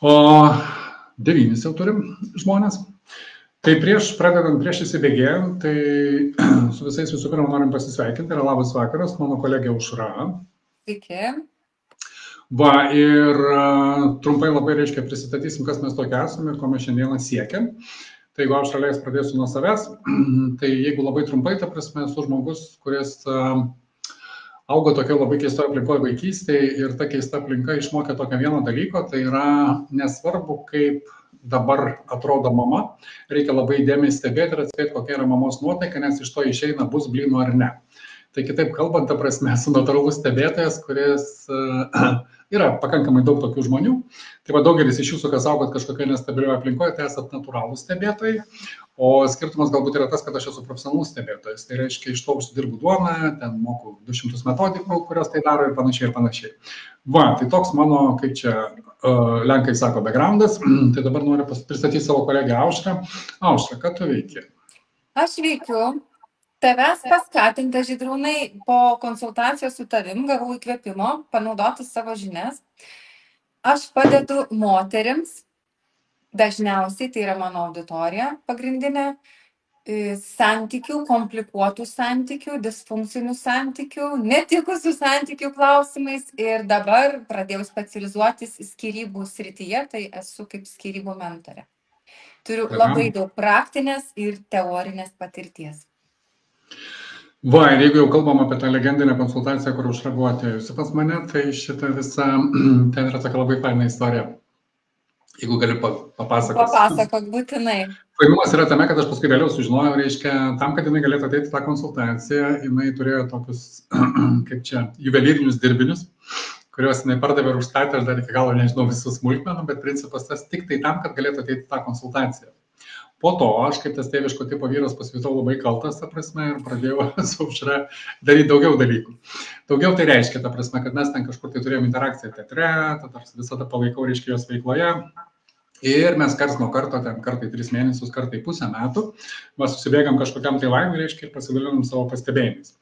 O 9 jau turim žmonės. Tai prieš įsibėgėjant, tai su visais visų pirma norim pasisveikinti. Tai yra labas vakaras, mano kolegė Aušra. Sveiki. Va, ir trumpai labai prisistatysim, kas mes tokie esame ir ko mes šiandieną siekiam. Tai jeigu Aušra leis, pradėsiu nuo savęs. Tai jeigu labai trumpai, ta prasme, esu žmogus, kuris augo tokio labai keistoje aplinkoje vaikystėje ir ta keista aplinka išmokė tokio vieno dalyko, tai yra nesvarbu, kaip dabar atrodo mama, reikia labai įdėmiai stebėti ir atspėti, kokia yra mamos nuotaika, nes iš to išeina bus blynų ar ne. Tai kitaip kalbant, ta prasme, esu natūralus stebėtojas, kuris yra pakankamai daug tokių žmonių. Tai va, daugelis iš jūsų, kas augot kažkokioje nestabilioje aplinkoje, tai esat natūralūs stebėtojai. O skirtumas galbūt yra tas, kad aš esu profesionalus stebėtojas. Tai reiškia, iš to užsidirbu duoną, ten moku 200 metodikų, kurios tai daro ir panašiai ir panašiai. Va, tai toks mano, kaip čia lenkai sako, backgroundas. Tai dabar noriu pristatyti savo kolegę Aušrą. Aušra, ką tu veiki? Aš veikiu. Tavęs paskatinta, Žydrūnai, po konsultacijos su tavim gavau įkvėpimo panaudoti savo žinias. Aš padedu moterims, dažniausiai tai yra mano auditorija pagrindinė, santykių, komplikuotų santykių, disfunkcinių santykių, netikusių santykių klausimais ir dabar pradėjau specializuotis skyrybų srityje, tai esu kaip skyrybų mentorė. Turiu labai daug praktinės ir teorinės patirties. Va, ir jeigu jau kalbam apie tą legendinę konsultaciją, kur Aušra buvo atėjusi pas mane, tai šitą visą, ten yra tokia labai faina istorija. Jeigu gali papasakoti. Papasakok, būtinai. Fainumas yra tame, kad aš paskui vėliau sužinojau, reiškia, tam, kad jinai galėtų ateiti tą konsultaciją, jinai turėjo tokius, kaip čia, juvelyrinius dirbinius, kuriuos jinai pardavė ir užstatė, aš dar iki galo nežinau visų smulkmenų, bet principas tas tik tai tam, kad galėtų ateiti tą konsultaciją. Po to aš, kaip tas tėviško tipo vyras, pasijutau labai kaltas, ta prasme, ir pradėjau su Aušra daryti daugiau dalykų. Daugiau tai reiškia, ta prasme, kad mes ten kažkur tai turėjom interakciją teatre, tada visada palaikau, reiškia, jos veikloje. Ir mes karts nuo karto, ten kartai 3 mėnesius, kartai pusę metų, mes susibėgam kažkokiam tai laimui, reiškia, ir pasidalinam savo pastebėjimais.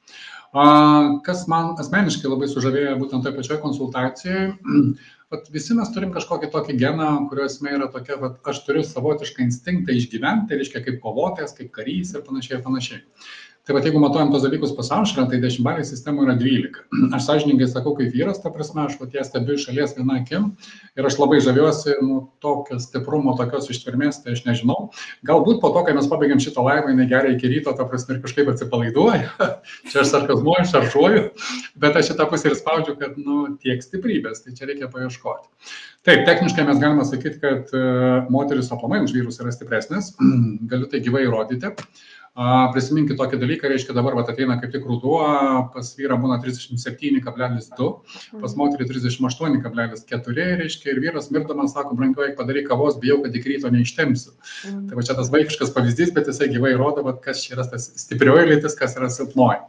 Kas man asmeniškai labai sužavėjo būtent toje pačioje konsultacijoje, visi mes turim kažkokį tokį geną, kurio esmė yra tokia, aš turiu savotišką instinktą išgyventi, tai reiškia kaip kovotojas, kaip karys ir panašiai ir panašiai. Tai jeigu matuojam tos dalykus pas Aušrą, tai 10-balėj sistemoje yra 12. Aš sąžiningai sakau kaip vyras, ta prasme, aš ją stebiu iš šalies viena akim ir aš labai žaviuosi tokio stiprumo, tokios ištvermės, tai aš nežinau. Galbūt po to, kai mes pabaigiam šitą laivą, jinai geria iki ryto, ta prasme, ir kažkaip atsipalaiduoja. Čia aš sarkazmuoju, šaržuoju, bet aš šitą pusę ir spaudžiu, kad tiek stiprybės, tai čia reikia paieškoti. Taip, techniškai mes galime sakyti, kad moteris aplamai už vyrus yra stipresnės, galiu tai gyvai įrodyti. Prisiminkit tokį dalyką, reiškia dabar ateina kaip tik ruduo, pas vyrą būna 37,2, pas moterį 38,4, reiškia, ir vyras mirdamas sako, brangioji, padaryk kavos, bijau, kad iki ryto neištempsiu. Tai va čia tas vaikiškas pavyzdys, bet jisai gyvai rodo, kas čia yra tas stiprioji lytis, kas yra silpnoji.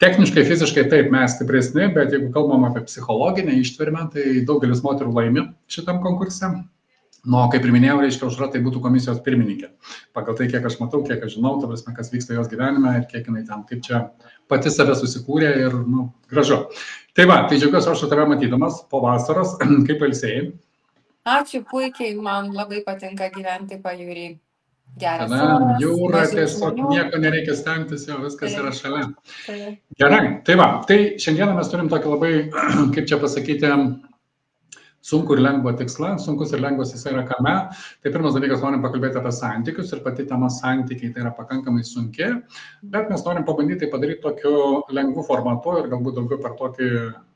Techniškai, fiziškai taip mes stipresni, bet jeigu kalbam apie psichologinę ištvermę, tai daugelis moterų laimi šitam konkurse. Kaip ir minėjau, reiškia, Aušra tai būtų komisijos pirmininkė. Pagal tai, kiek aš matau, kiek aš žinau, ta prasme, kas vyksta jos gyvenime ir kiek jinai ten, kaip čia pati save susikūrė ir, gražu. Tai va, tai džiaugiuosi aš tave matydamas po vasaros, kaip ilsėjai. Ačiū, puikiai, man labai patinka gyventi pajūry. Geras. Jūra, tiesiog nieko nereikia stengtis, jau viskas yra šalia. Gerai, tai va, tai šiandieną mes turim tokį labai, kaip čia pasakyti, sunku ir lengva tikslą, sunkus ir lengvas jis yra kame. Tai pirmas dalykas, norim pakalbėti apie santykius ir pati tema santykiai tai yra pakankamai sunki, bet mes norim pabandyti tai padaryti tokiu lengvu formatu ir galbūt daugiau per tokį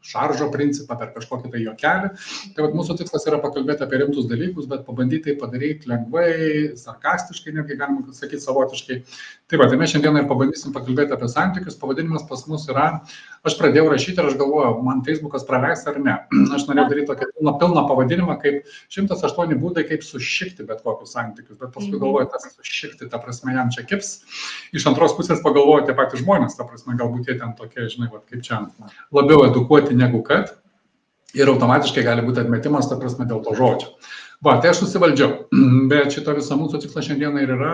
šaržo principą, per kažkokį tai juokelį. Tai mūsų tikslas yra pakalbėti apie rimtus dalykus, bet pabandyti tai padaryti lengvai, sarkastiškai, netgi galima sakyti savotiškai. Tai va, tai mes šiandieną ir pabandysim pakalbėti apie santykius. Pavadinimas pas mus yra, aš pradėjau rašyti ir aš galvojau, man Facebookas praleis ar ne. Aš norėjau daryti tokį pilną pavadinimą, kaip 108 būdai, kaip sušikti bet kokius santykius. Bet paskui galvoju, tas sušikti, ta prasme, jam čia kips. Iš antros pusės pagalvoju tie patys žmonės, ta prasme, galbūt jie ten tokie, žinai, kaip čia labiau edukuoti negu kad. ir automatiškai gali būti atmetimas, ta prasme, dėl to žodžio. Va, tai aš susivaldžiau, bet šito viso mūsų tikslas šiandieną ir yra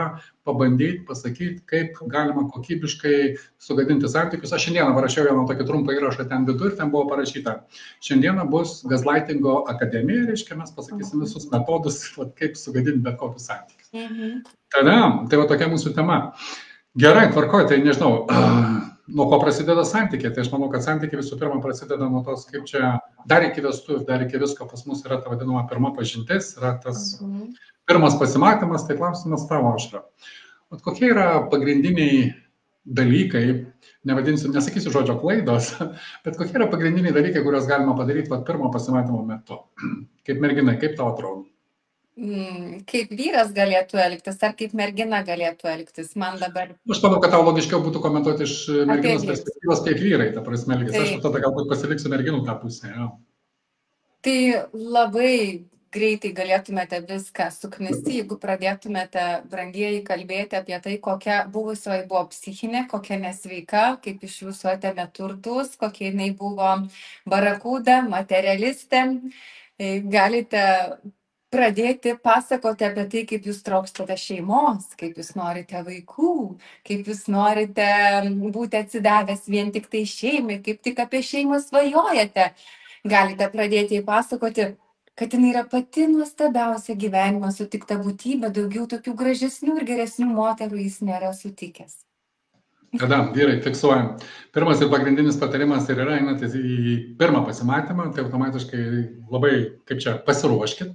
pabandyti, pasakyti, kaip galima kokybiškai sugadinti santykius. Aš šiandieną parašiau vieną tokį trumpą įrašą ten vidur ir ten buvo parašyta, šiandieną bus Gaslightingo akademija, reiškia, mes pasakysim visus metodus, kaip sugadinti bet kokius santykius. Tada, tai va tokia mūsų tema. Gerai, tvarkoj, tai nežinau, nuo ko prasideda santykiai. Tai aš manau, kad santykiai visų pirma prasideda nuo tos, kaip čia dar iki vestuvių, dar iki visko pas mus yra ta vadinama pirma pažintis, yra tas pirmas pasimatymas, tai klausimas tavo, Aušra. Kokie yra pagrindiniai dalykai, nesakysiu žodžio klaidos, bet kokie yra pagrindiniai dalykai, kuriuos galima padaryti pirmo pasimatymo metu? Kaip merginai, kaip tau atrodo? Kaip vyras galėtų elgtis, ar kaip mergina galėtų elgtis, man dabar... Aš manau, kad tau logiškiau būtų komentuoti iš merginos perspektyvos, kaip vyrai, ta prasme, elgis. Aš tada galbūt pasiliksiu merginų tą pusę. Ja. Tai labai greitai galėtumėte viską suknisti, jeigu pradėtumėte, brangieji, kalbėti apie tai, kokia buvusioji buvo psichinė, kokia nesveika, kaip iš jūsų atėmė turtus, kokia jinai buvo barakūda, materialistė. Galite pradėti pasakoti apie tai, kaip jūs trokštate šeimos, kaip jūs norite vaikų, kaip jūs norite būti atsidavęs vien tik tai šeimai, kaip tik apie šeimą svajojate. Galite pradėti įpasakoti, kad jinai yra pati nuostabiausia gyvenimo sutikta būtybė, daugiau tokių gražesnių ir geresnių moterų jis nėra sutikęs. Tada, vyrai, fiksuojam. Pirmas ir pagrindinis patarimas ir yra, einate į pirmą pasimatymą, tai automatiškai labai, kaip čia, pasiruoškit,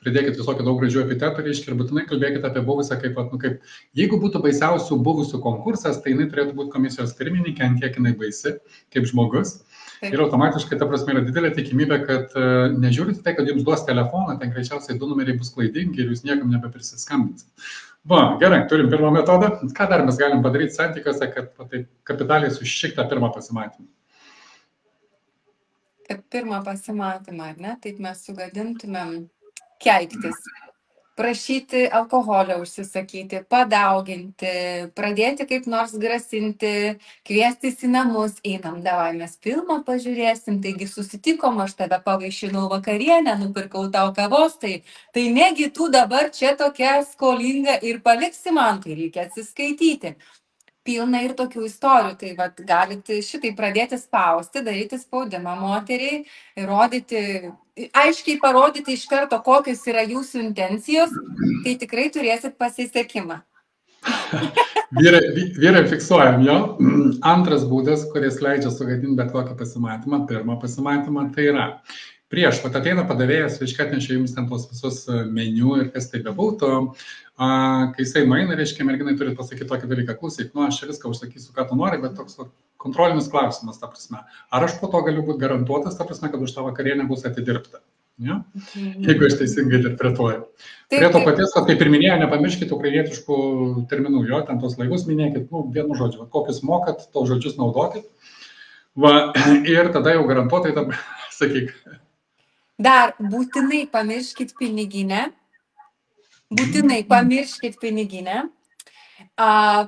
pridėkit visokį daug gražių epitetų, reiškia, ir būtinai kalbėkit apie buvusią, kaip, jeigu būtų baisiausių buvusių konkursas, tai jinai turėtų būti komisijos pirmininkė, ant kiek jinai baisi, kaip žmogus. Ir automatiškai, ta prasme, yra didelė tikimybė, kad nežiūrite tai, kad jums duos telefoną, ten greičiausiai 2 numeriai bus klaidingi ir jūs niekam nebeprisiskambinsit. Va, gerai, turim pirmą metodą. Ką dar mes galim padaryti santykiuose, kad taip kapitaliai sušikti tą pirmą pasimatymą? Kad pirmą pasimatymą, ar ne, taip mes sugadintumėm keiktis, prašyti alkoholio užsisakyti, padauginti, pradėti kaip nors grasinti, kviestis į namus, einam, davai, mes filmą pažiūrėsim, taigi susitikom, aš tave pavaišinau vakarienę, nupirkau tau kavos, tai negi tu dabar čia tokia skolinga ir paliksi man, tai reikia atsiskaityti. Pilna ir tokių istorijų, tai vat, galite šitai pradėti spausti, daryti spaudimą moteriai, aiškiai parodyti iš karto, kokios yra jūsų intencijos, tai tikrai turėsit pasisekimą. Vyrai fiksuojam, jo. Antras būdas, kuris leidžia sugadinti bet kokį pasimatymą, pirmą pasimatymą, tai yra prieš, pat ateina padavėjas, reiškia, atnešė jums ten tos visus meniu ir kas tai bebūtų. Kai jisai nueina, reiškia, merginai turi pasakyti tokį dalyką, klausyk, aš čia viską užsakysiu, ką tu nori, bet toks kontrolinis klausimas, ta prasme. Ar aš po to galiu būti garantuotas, ta prasme, kad už tą vakarienę bus atidirbta? Ja? Jeigu aš teisingai interpretuoju. Prie to paties, kad kaip ir minėjau, nepamirškite ukrainietiškų terminų, jo, ten tos laivus minėkit, vienu žodžiu, kokius mokat, tos žodžius naudokit. Va, ir tada jau garantuotai, sakyk. Dar būtinai pamirškit piniginę. Būtinai pamirškit piniginę,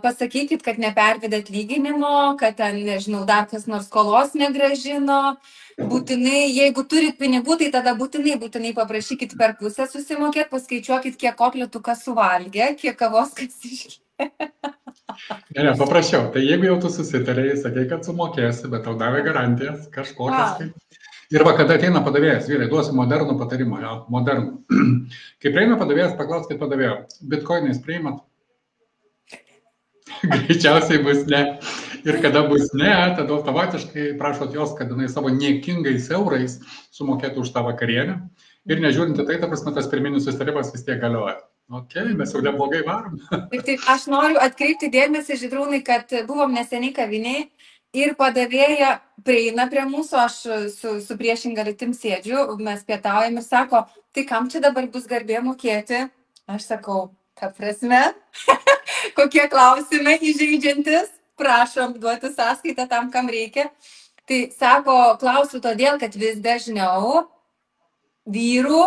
pasakykit, kad nepervedėt atlyginimo, kad ten, nežinau, dar kas nors skolos negrąžino. Būtinai, jeigu turit pinigų, tai tada būtinai paprašykit per pusę susimokėt, paskaičiuokit, kiek kotletų kas suvalgė, kiek kavos kas išgėrė. Ne, paprašiau. Tai jeigu jau tu susitarėjai, sakai, kad sumokėsi, bet tau davė garantijas kažkokias. Ir va, kada ateina padavėjas, vyrai, duosiu modernų patarimą, jo, modernų. Kai prieina padavėjas, paklauskit padavėjo, bitkoinais priimat? Greičiausiai bus ne. Ir kada bus ne, tada automatiškai prašot jos, kad jinai savo niekingais eurais sumokėtų už tą vakarienę. Ir nežiūrinti tai, ta prasme, tas pirminis susitarimas vis tiek galioja. Ok, mes jau neblogai varom. Taip, aš noriu atkreipti dėmesį, Žydrūnai, kad buvom neseniai kaviniai. Ir padavėja prieina prie mūsų, aš su priešinga lytim sėdžiu, mes pietaujam ir sako, tai kam čia dabar bus garbė mokėti? Aš sakau, ta prasme, kokie klausimai įžeidžiantis, prašom duoti sąskaitą tam, kam reikia. Tai sako, klausiu todėl, kad vis dažniau vyrų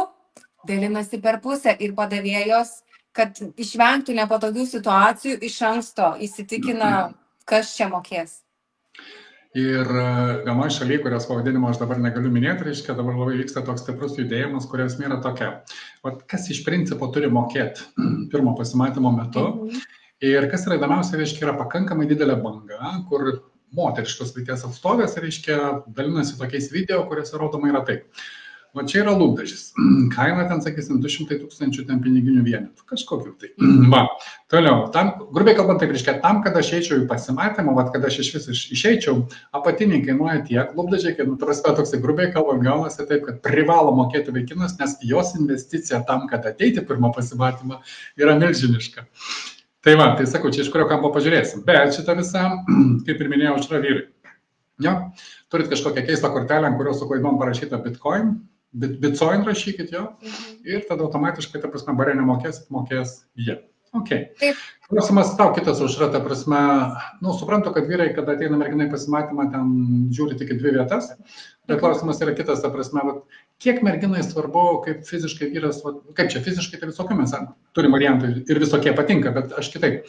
dalinasi per pusę ir padavėjos, kad išvengtų nepatogių situacijų, iš anksto įsitikina, kas čia mokės. Ir vienoje šalyje, kurios pavadinimo aš dabar negaliu minėti, reiškia, dabar labai vyksta toks stiprus judėjimas, kurios yra tokia. Vat kas iš principo turi mokėti pirmo pasimatymo metu. Ir kas yra įdomiausia, reiškia, yra pakankamai didelė banga, kur moteriškos lyties atstovės, reiškia, dalinasi tokiais video, kuriuose rodoma yra taip. O čia yra lūpdažis. Kaina ten, sakysim, 200 000 ten piniginių vienetų. Kažkokiu tai. Va, toliau. Tam, grubiai kalbant, taip reiškia, tam, kad aš eičiau į pasimatymą, vat, kad aš iš vis išeičiau, apatiniai kainuoja tiek, lūpdažiai kainuoja, prasme, toksai grubiai kalbant, gaunasi taip, kad privalo mokėti vaikinas, nes jos investicija tam, kad ateiti pirmą pasimatymą, yra milžiniška. Tai va, tai sakau, čia iš kurio kampo pažiūrėsim. Bet šitą visą, kaip ir minėjau, čia yra vyrai. Jo, turit kažkokią keistą kortelę, ant kurios su klaidom parašyta Bitcoin. Bitcoin rašykit jo ir tada automatiškai, ta prasme, bare nemokėsit, mokės jie. Ok. Klausimas tau kitas užra, ta prasme, nu, suprantu, kad vyrai, kada ateina merginai pasimatymą, ten žiūri tik į 2 vietas, bet klausimas yra kitas, ta prasme, kiek merginai svarbu, kaip fiziškai vyras, kaip čia fiziškai, tai visokių mes turim variantų ir visokie patinka, bet aš kitaip.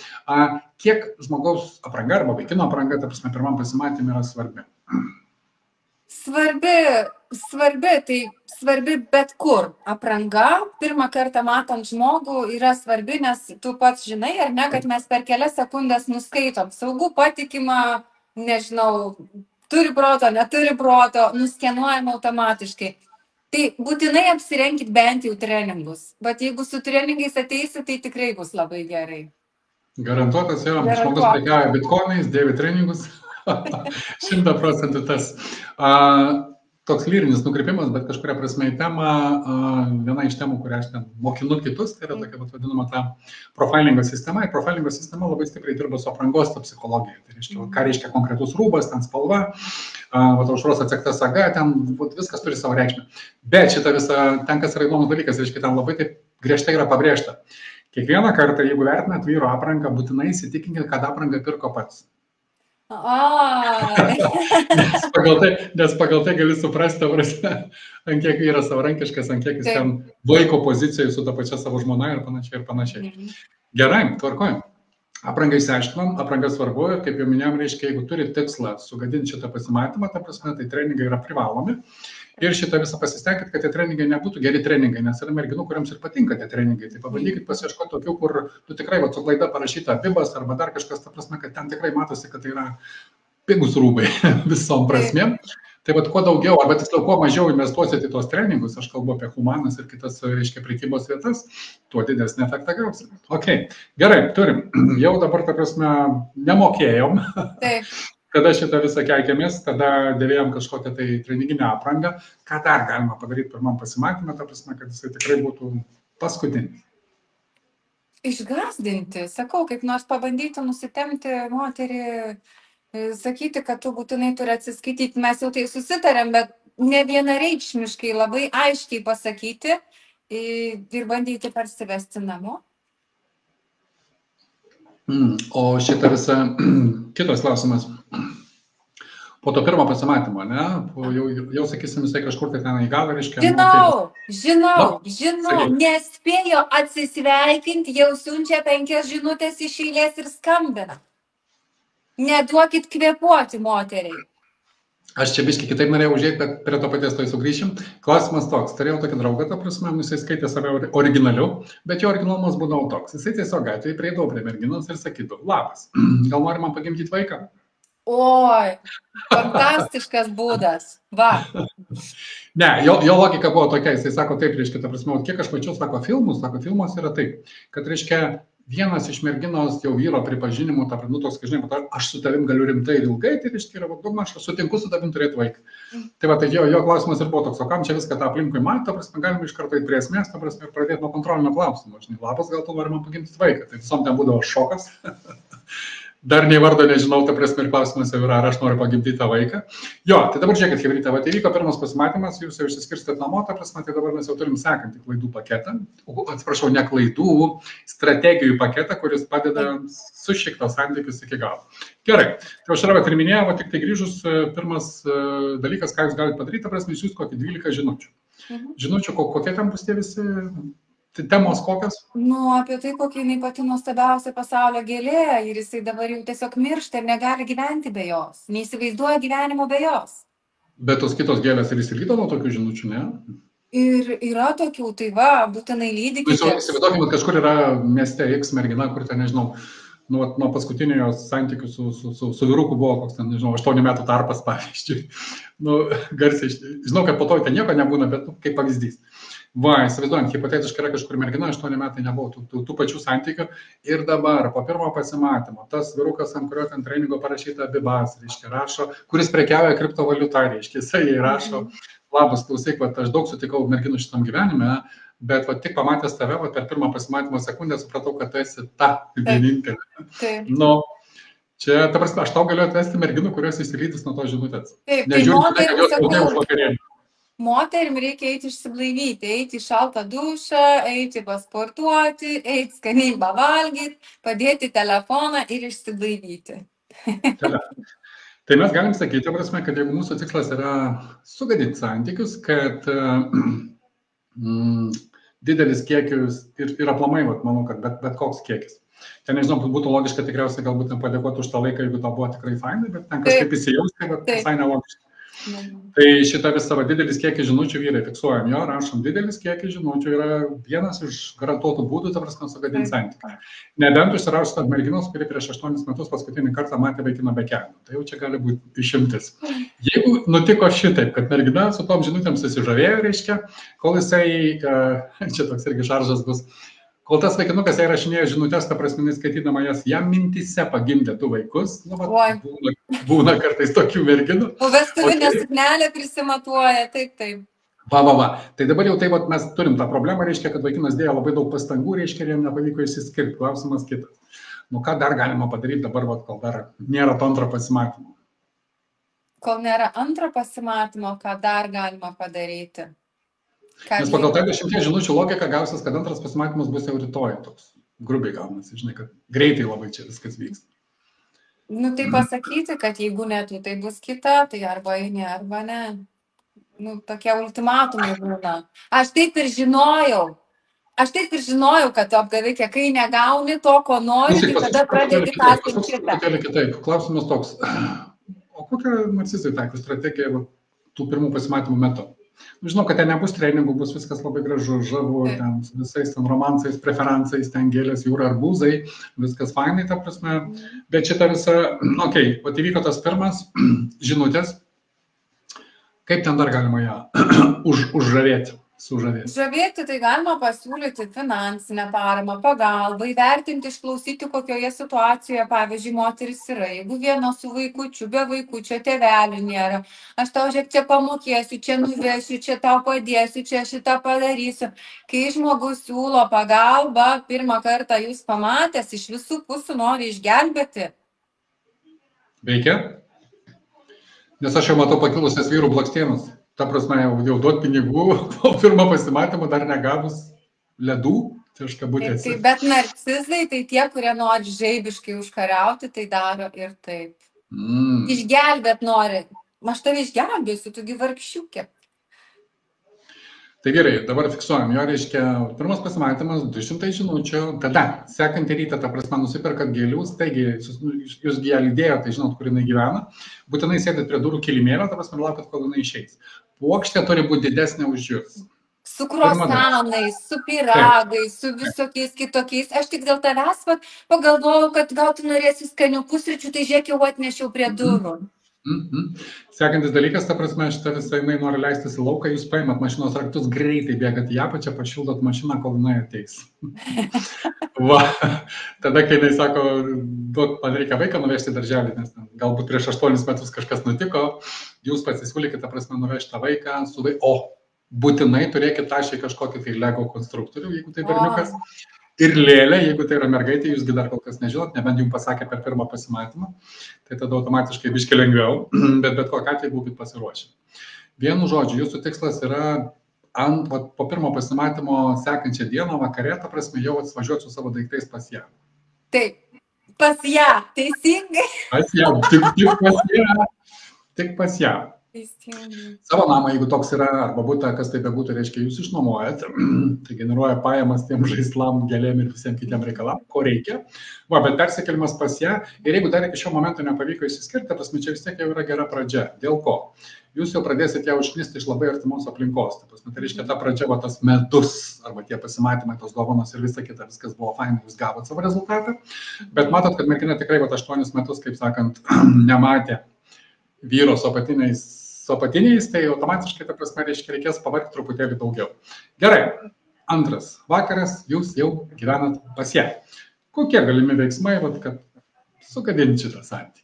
Kiek žmogaus apranga arba vaikino apranga, ta prasme, pirmam pasimatymui yra svarbi? Svarbi bet kur apranga. Pirmą kartą matant žmogų yra svarbi, nes tu pats žinai, ar ne, kad mes per kelias sekundės nuskaitom. Saugų, patikimą, nežinau, turi proto, neturi proto, nuskenuojam automatiškai. Tai būtinai apsirenkit bent jau treningus. Bet jeigu su treningais ateisi, tai tikrai bus labai gerai. Garantuotas, jo. Žmogus prekiauja bitcoinais, dėvi treningus. 100% tas. Toks lyrinis nukrypimas, bet kažkuria prasme į temą, viena iš temų, kurią aš ten mokinu kitus, tai yra tokia vadinama ta profilingo sistema. Ir profilingo sistema labai stipriai dirba su aprangos ta psichologija. Tai reiškia, ką reiškia konkretus rūbas, ten spalva, aušros atsekta saga, ten viskas turi savo reikšmę. Bet šitą visą, ten kas yra įdomus dalykas, reiškia, ten labai taip griežtai yra pabrėžta. Kiekvieną kartą, jeigu vertinat vyro aprangą, būtinai įsitikinkit, kad aprangą pirko pats. Nes pagal tai gali suprasti, ant kiek vyras savarankiškas, ant kiek jis ten vaiko pozicijoje su ta pačia savo žmona ir panašiai. Gerai, tvarkojam. Aprangą išsiaiškinom, apranga svarbu ir kaip jau minėjom, reiškia, jeigu turi tikslą sugadinti šitą pasimatymą, ta prasme, tai treningai yra privalomi. Ir šitą visą pasistengit, kad tie treningai nebūtų geri treningai, nes yra merginų, kuriams ir patinka tie treningai. Tai pabandykit pasiieškoti tokių, kur tikrai su klaida parašyta abibas arba dar kažkas, ta prasme, kad ten tikrai matosi, kad tai yra pigus rūbai visom prasmėm. Tai kuo daugiau, arba tiksliau, kuo mažiau investuosite į tos treningus, aš kalbu apie humanas ir kitas, reiškia, prekybos vietas, tuo didesnį efektą gausim. Ok, gerai, turim. Jau dabar, ta prasme, nemokėjom. Taip. Kada šitą visą keikėmės, tada dėvėjom kažkokią tai treninginę aprangą. Ką dar galima padaryti pirmam pasimatymą, ta prasme, kad jisai tikrai būtų paskutinis? Išgąsdinti, sakau, kaip nors pabandyti nusitemti moterį, sakyti, kad tu būtinai turi atsiskaityti. Mes jau tai susitarėm, bet ne vienareikšmiškai labai aiškiai pasakyti ir bandyti parsivesti namo. O šitą visą, kitas klausimas. Po to pirmo pasimatymo, ne? Jau sakysim, jisai kažkur tai ten į galą, reiškia. Žinau, nespėjo atsisveikinti, jau siunčia 5 žinutės iš eilės ir skambina. Neduokit kvėpuoti moteriai. Aš čia biškai kitaip norėjau užėti, bet prie to paties tai sugrįšim. Klausimas toks, turėjau tokį draugą, ta prasme, jisai skaitė save originaliu, bet jo originalumas būdavo toks. Jisai tiesiog gatvėje prieidavo prie merginos ir sakydavo, labas, gal nori man pagimdyti vaiką? Oi, fantastiškas būdas, va. Ne, jo logika buvo tokia, jisai sako taip, reiškia, ta prasme, kiek aš mačiau, sako filmus yra taip, kad reiškia, vienas iš merginos jau vyro pripažinimų, toks, kad žinai, aš su tavim galiu rimtai ir ilgai, tai reiškia, yra daugmaž, aš sutinku su tavim turėti vaiką. Tai va, tai jo klausimas ir buvo toks, o kam čia viską tą aplinkui man, ta prasme, galime iš karto į prie esmės, ta prasme, ir pradėti nuo kontrolinio klausimo. Žinai, labas, gal tu nori man pagimdyti vaiką. Tai visom ten būdavo šokas. Dar nei vardo nežinau, ta prasme, ir klausimas jau yra, ar aš noriu pagimdyti tą vaiką. Jo, tai dabar žiūrėkit, Chebrytė, va, tai vyko pirmas pasimatymas, jūs jau išsiskirstėt namo, ta prasme, tai dabar mes jau turim sekantį klaidų paketą, atsiprašau, ne klaidų, strategijų paketą, kuris padeda sušikti santykius iki galo. Gerai, tai aš ir minėjau, tik tai grįžus, pirmas dalykas, ką jūs galite padaryti, ta prasme, jūs kokį 12 žinučių. Žinučių, kokie ten bus tie visi temos kokios? Nu, apie tai, kokia jinai pati nuostabiausia pasaulio gėlė ir jisai dabar jau tiesiog miršta ir negali gyventi be jos. Neįsivaizduoja gyvenimo be jos. Bet tos kitos gėlės ir įsilydo nuo tokių žinučių, ne? Ir yra tokių, tai va, būtinai lydykite. Įsivaizduokime, kad kažkur yra mieste X mergina, kur ten, nežinau, nuo paskutinio santykių su vyruku buvo koks ten, nežinau, 8 metų tarpas, pavyzdžiui. Nu, garsiai, žinau, kad po to ten nieko nebūna, bet kaip pavyzdys. Va, įsivaizduojant, hipotetiškai yra kažkur mergina, 8 metai nebuvo tų pačių santykių ir dabar po pirmo pasimatymo tas vyrukas, ant kurio ten treningo parašyta Bibas, reiškia, rašo, kuris prekiauja kriptovaliutą, reiškia, jisai rašo, labas, klausyk, aš daug sutikau merginų šitam gyvenime, bet tik pamatęs tave, per pirmą pasimatymo sekundę supratau, kad tu esi ta vienintelė. Nu, čia, ta prasme, aš tau galiu atvesti merginų, kurios įsilydys nuo to žinutės. Taip, tai moterim reikia eiti išsiblaivyti, eiti į šaltą dušą, eiti pasportuoti, eiti skaniai pavalgyti, padėti telefoną ir išsiblaivyti. Tai mes galim sakyti, prasme, kad jeigu mūsų tikslas yra sugadinti santykius, kad didelis kiekis ir aplamai, manau, kad bet koks kiekis. Ten, nežinau, būtų logiška tikriausiai galbūt padėkoti už tą laiką, jeigu tau buvo tikrai fainai, bet ten kažkaip įsijausti, bet visai nelogiška. Tai šitą visą didelis kiekis žinučių vyrai fiksuojam, jo, rašom, didelis kiekis žinučių yra vienas iš garantuotų būdų, ta prasme, sugadinti santykių. Nebent užsirašus ant merginos, kuri prieš 8 metus paskutinį kartą matė vaikiną be kelnių. Tai jau čia gali būti išimtis. Jeigu nutiko šitaip, kad mergina su tom žinutėm susižavėjo, reiškia, kol jisai, čia toks irgi šaržas bus, kol tas vaikinukas jai rašinėjo žinutės, ta prasme, skaitydama jas, jam mintise pagimdė 2 vaikus, nu, būna kartais tokių merginų. O vestuvinė suknelė prisimatuoja, taip. Va. Tai dabar jau taip, mes turim tą problemą, reiškia, kad vaikinas dėjo labai daug pastangų, reiškia, ir jam nepavyko išsiskirti. Klausimas kitas. Nu, ką dar galima padaryti dabar, kol dar nėra to antro pasimatymo? Kol nėra antro pasimatymo, ką dar galima padaryti? Nes pagal tą 10 žinučių logiką gausias, kad antras pasimatymas bus jau rytoj toks. Grubiai gaunasi, žinai, kad greitai labai čia viskas vyksta. Nu, tai pasakyti, kad jeigu ne, tai bus kita, tai arba eini, arba ne. Nu, tokie ultimatumai būna. Aš taip ir žinojau, kad tu apgavikė, kai negauni to, ko nori, tai tada pradėti pasakyti kitą. Kitaip, klausimas toks. O kokią narcisai taiko strategiją tų pirmų pasimatymų metu? Žinau, kad ten nebus treningų, bus viskas labai gražu, žavu, ten su visais ten romansais, preferencais, ten gėlės, jūra, arbūzai, viskas fainai, ta prasme, bet šitą visą, okei, o įvyko tas pirmas žinutės, kaip ten dar galima ją užžavėti, sužavėti? Žavėti tai galima pasiūlyti finansinę paramą, pagalbą, įvertinti, išklausyti, kokioje situacijoje, pavyzdžiui, moteris yra. Jeigu viena su vaikučiu, be vaikučio, tėvelių nėra, aš tau žiūrėk, čia pamokėsiu, čia nuvešiu, čia tau padėsiu, čia šitą padarysiu. Kai žmogus siūlo pagalbą, pirmą kartą jūs pamatęs, iš visų pusių nori išgelbėti. Veikia? Nes aš jau matau pakilusias vyrų blakstienus. Ta prasme, jau duot pinigų, o pirmą pasimatymą dar negavus ledų, tai aš kabutėse. Bet narcizai, tai tie, kurie nori žaibiškai užkariauti, tai daro ir taip. Išgelbėt nori. Aš tave išgelbėsiu, tugi vargšiukė. Tai gerai, dabar fiksuojam, jo reiškia, pirmas pasimatymas, 200 žinučių, tada, sekantį rytą, ta prasme, nusiperkat gėlių, taigi, jūs ją lydėjo, tai žinot, kur jinai gyvena, būtinai sėdit prie durų kilimėlio, ta prasme, laukat, kol jinai išeis. Puokštė turi būti didesnė už jūs. Su kruasanais, su pyragais, su visokiais kitokiais. Aš tik dėl tavęs pagalvojau, kad gal tu norėsi skanių pusryčių, tai žiūrėk, jau atnešiau prie durų. Sekantis dalykas, ta prasme, šitą visą jinai nori leistis į lauką, jūs paimat mašinos raktus, greitai bėgat į apačią, pašildot mašiną, kol jinai ateis. Va, tada, kai jinai sako, man reikia vaiką nuvežti į darželį, nes galbūt prieš 8 metus kažkas nutiko, jūs pasisiūlykite, ta prasme, nuvežti tą vaiką su vaiku. Būtinai turėkite tašį kažkokį tai Lego konstruktorių, jeigu tai berniukas. Ir lėlė, jeigu tai yra mergaitė, jūsgi dar kol kas nežinot, nebent jums pasakė per pirmą pasimatymą, tai tada automatiškai biškį lengviau, bet kokiu atveju būkit pasiruošę. Vienu žodžiu, jūsų tikslas yra po pirmo pasimatymo sekančią dieną vakare, ta prasme, jau atvažiuoti su savo daiktais pas ją. Taip, pas ją, teisingai. Pas ją, tik pas ją. Teisingai. Savo namą, jeigu toks yra, arba būtų, kas tai bebūtų, reiškia, jūs išnuomojat, tai generuoja pajamas tiem žaislam, gėlėm ir visiems kitiem reikalam, ko reikia. Va, bet persikėlimas pas ją, ir jeigu dar iki šio momento nepavyko išsiskirti, ta prasme, čia vis tiek jau yra gera pradžia. Dėl ko? Jūs jau pradėsite ją užknisti iš labai artimos aplinkos. Tai reiškia, ta pradžia, va, tas medus, arba tie pasimatymai, tos dovanos ir visa kita, viskas buvo fainai, jūs gavot savo rezultatą. Bet matot, kad mergina tikrai va, 8 metus, kaip sakant, nematė vyro su apatiniais, tai automatiškai, ta prasme, reiškia, reikės pavargti truputėlį daugiau. Gerai, antras vakaras, jūs jau gyvenat pas ją. Kokie galimi veiksmai, vat, kad sugadinti šitą santykį?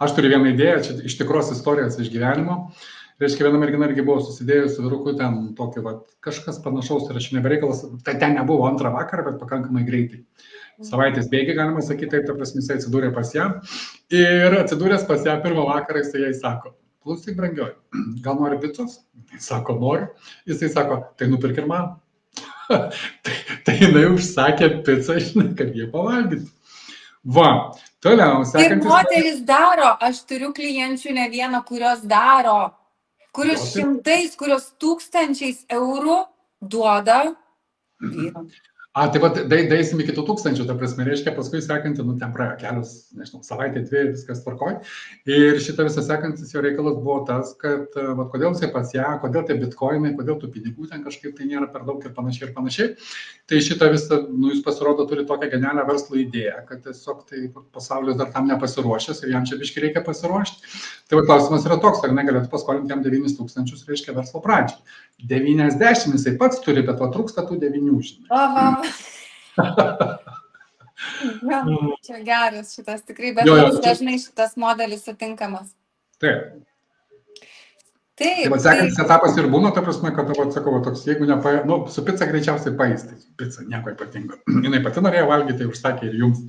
Aš turiu vieną idėją, čia iš tikros istorijos iš gyvenimo. Reiškia, viena mergina irgi buvo susidėjus su vyruku ten tokį, vat, kažkas panašaus, ir aš nebereikalas, tai ten nebuvo antrą vakarą, bet pakankamai greitai. Savaitės bėgi, galima sakyti, taip, ta prasme, jisai atsidūrė pas ją. Ir atsidūręs pas ją pirmą vakarą, jisai jai sako, klausyk, brangioji, gal nori picos? Jis sako, noriu. Jisai sako, tai nupirk ir man. Tai jinai užsakė pizzą, žinai, kad jie pavalgytų. Va, toliau, sekantis. Ir moteris daro, aš turiu klienčių ne vieną, kurios daro, kurios šimtais, kurios tūkstančiais eurų duoda vyram. Tai va, daisim iki 1000, ta prasme, reiškia, paskui sekantį, ten praėjo kelios, nežinau, savaitė, 2, viskas tvarkoj. Ir šitą visą sekantis jo reikalas buvo tas, kad, va, kodėl jisai pas ją, kodėl tie bitkoinai, kodėl tų pinigų ten kažkaip tai nėra per daug ir panašiai ir panašiai. Tai šitą visą, jūs pasirodo, turi tokią genialią verslo idėją, kad tiesiog tai pasaulis dar tam nepasiruošęs ir jam čia biškai reikia pasiruošti. Tai va, klausimas yra toks, ar negalėtų paskolinti jam 9000, reiškia verslo pradžiai. 90 jisai pats turi, bet va trūksta tų 9, žinai. Aha. Ja, čia geras šitas tikrai, bet dažnai šitas modelis sutinkamas. Taip. Tai va, sekantis etapas ir būna, ta prasme, kad, va, sakau, toks, jeigu su pica greičiausiai paistai. Pica nieko ypatingo. Jinai pati norėjo valgyti, tai užsakė ir jums.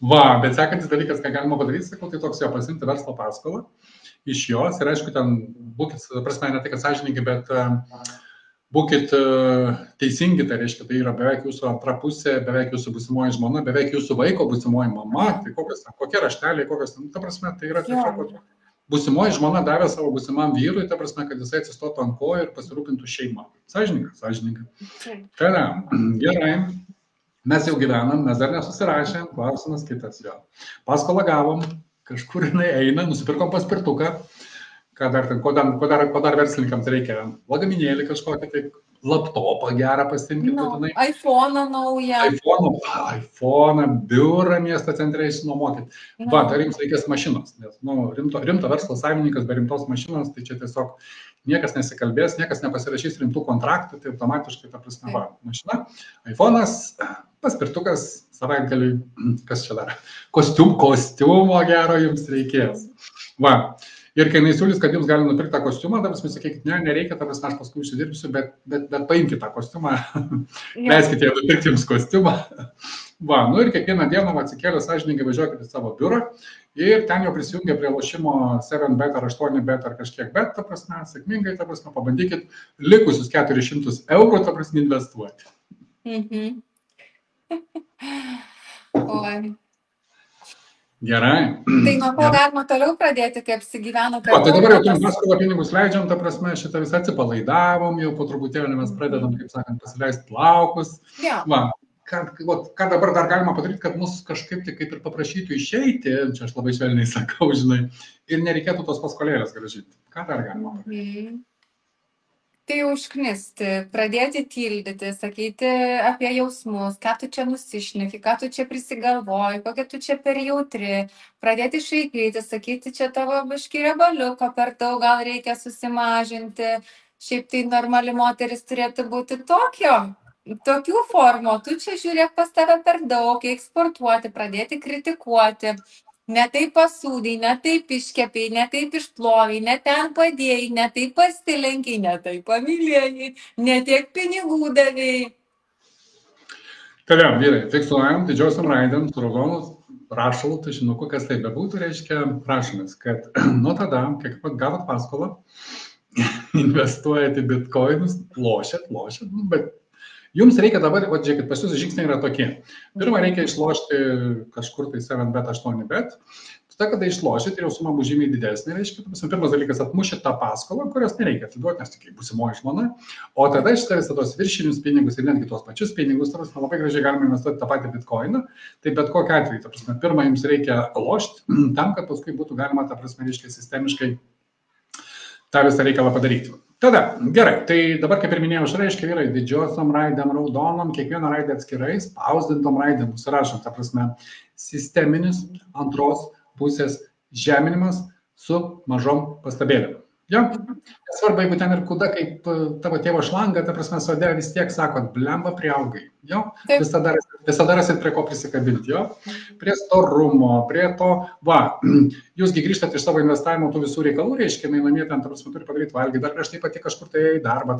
Va, bet sekantis dalykas, ką galima padaryti, sakau, tai toks jo pasimti verslo paskolą iš jos ir aišku, ten būkit, ta prasme, ne tai, kad sąžininkai, bet būkit teisingi, tai reiškia, tai yra beveik jūsų antra pusė, beveik jūsų būsimoji žmona, beveik jūsų vaiko būsimoji mama, tai kokie rašteliai, kokios, ta prasme, tai yra tiesiog būsimoji žmona davė savo būsimam vyrui, ta prasme, kad jisai atsistotų ant kojų ir pasirūpintų šeimą. Sąžininkai. Tai yra, gerai, mes jau gyvenam, mes dar nesusirašėm, klausimas kitas jo. Paskolą gavom, kažkur jinai eina, nusipirkom paspirtuką, ko dar verslininkams reikia, lagaminėlį kažkokį, tai laptopą gerą pasiimkit. iPhone'ą naują. iPhone'ą, biurą miesto centre išsinuomokit. Va, dar jums reikės mašinos, nes rimto verslo savininkas be rimtos mašinos, tai čia tiesiog niekas nesikalbės, niekas nepasirašys rimtų kontraktų, tai automatiškai, ta prasme, va, mašina, iPhone'as, paspirtukas, savaitgaliui, kas čia dar, kostiumo gero jums reikės. Va. Ir kai jis siūlys, kad jums gali nupirkti tą kostiumą, dabar mes sakykit, nereikia, ta prasme, aš paskui užsidirbsiu, bet paimkite tą kostiumą, leiskite jie nupirkti jums kostiumą. Va, nu ir kiekvieną dieną atsikėlę sąžininkai važiuokite į savo biurą ir ten jau prisijungia prie lošimo 7bet ar 8bet ar kažkiek bet, ta prasme, sėkmingai, ta prasme, pabandykit likusius 400 eurų, ta prasme, investuoti. Oi. Gerai. Tai nuo ko galima toliau pradėti, kaip apsigyveno? Tai dabar jau turim paskolą pinigus leidžiam, ta prasme, šitą visą atsipalaidavom, jau po truputėlį mes pradedam, kaip sakant, pasileisti plaukus. Va, ką dabar dar galima padaryti, kad mus kažkaip tai kaip ir paprašytų išeiti, čia aš labai švelniai sakau, žinai, ir nereikėtų tos paskolėlės grąžinti. Ką dar galima padaryti? Tai užknisti, pradėti tildyti, sakyti apie jausmus, ką tu čia nusišneki, ką tu čia prisigalvoji, kokia tu čia per jautri, pradėti šaipyti, sakyti, čia tavo biškį riebaliuko per daug, gal reikia susimažinti, šiaip tai normali moteris turėtų būti tokių formų, tu čia žiūrėk pas tave per daug, eksportuoti, pradėti kritikuoti. Ne taip pasūdai, ne taip iškepiai, ne taip išplovai, ne ten padėjai, ne taip pasilenkiai, ne taip pamylėjai, ne tiek pinigų davėjai. Toliau, vyrai, fiksuojam didžiosiam raidėm su raudonu rašalu, tušinuku, kas tai bebūtų, reiškia, prašomės, kad nuo tada, kai gavot paskolą, investuojate į bitkoinus, lošėt, bet jums reikia dabar, žiūrėkit, pas jūsų žingsniai yra tokie. Pirmą reikia išlošti kažkur tai 7bet, 8bet, Tada, kada išlošit ir jau suma bus žymiai didesnė, reiškia, pirmas dalykas atmušit tą paskolą, kurios nereikia atiduoti, nes tik būsimoji žmona, o tada šitą visą tos viršinius pinigus ir netgi tos pačius pinigus, labai gražiai galima investuoti tą patį bitkoiną, tai bet kokiu atveju, pirmą jums reikia lošti, tam, kad paskui būtų galima, reiškia, sistemiškai tą visą reikalą padaryti. Tada, gerai, tai dabar, kaip ir minėjau, išraiškia vyrai didžiosiom raidėm, raudonom, kiekvieną raidę atskirai, spausdintom raidėm, užsirašom, sisteminis antros pusės žeminimas su mažom pastabėlėm. Jo? Svarbu, jeigu ten ir kuda, kaip tavo tėvo šlanga, sode vis tiek sakot, blemba priaugai. Jo? Visada rasit prie ko prisikabinti. Jo? Prie storumo, prie to, jūsgi grįžtat iš savo investavimo tų visų reikalų, reiškia, namie ten, turi padaryti valgyti, dar prieš tai pati kažkur tai į darbą,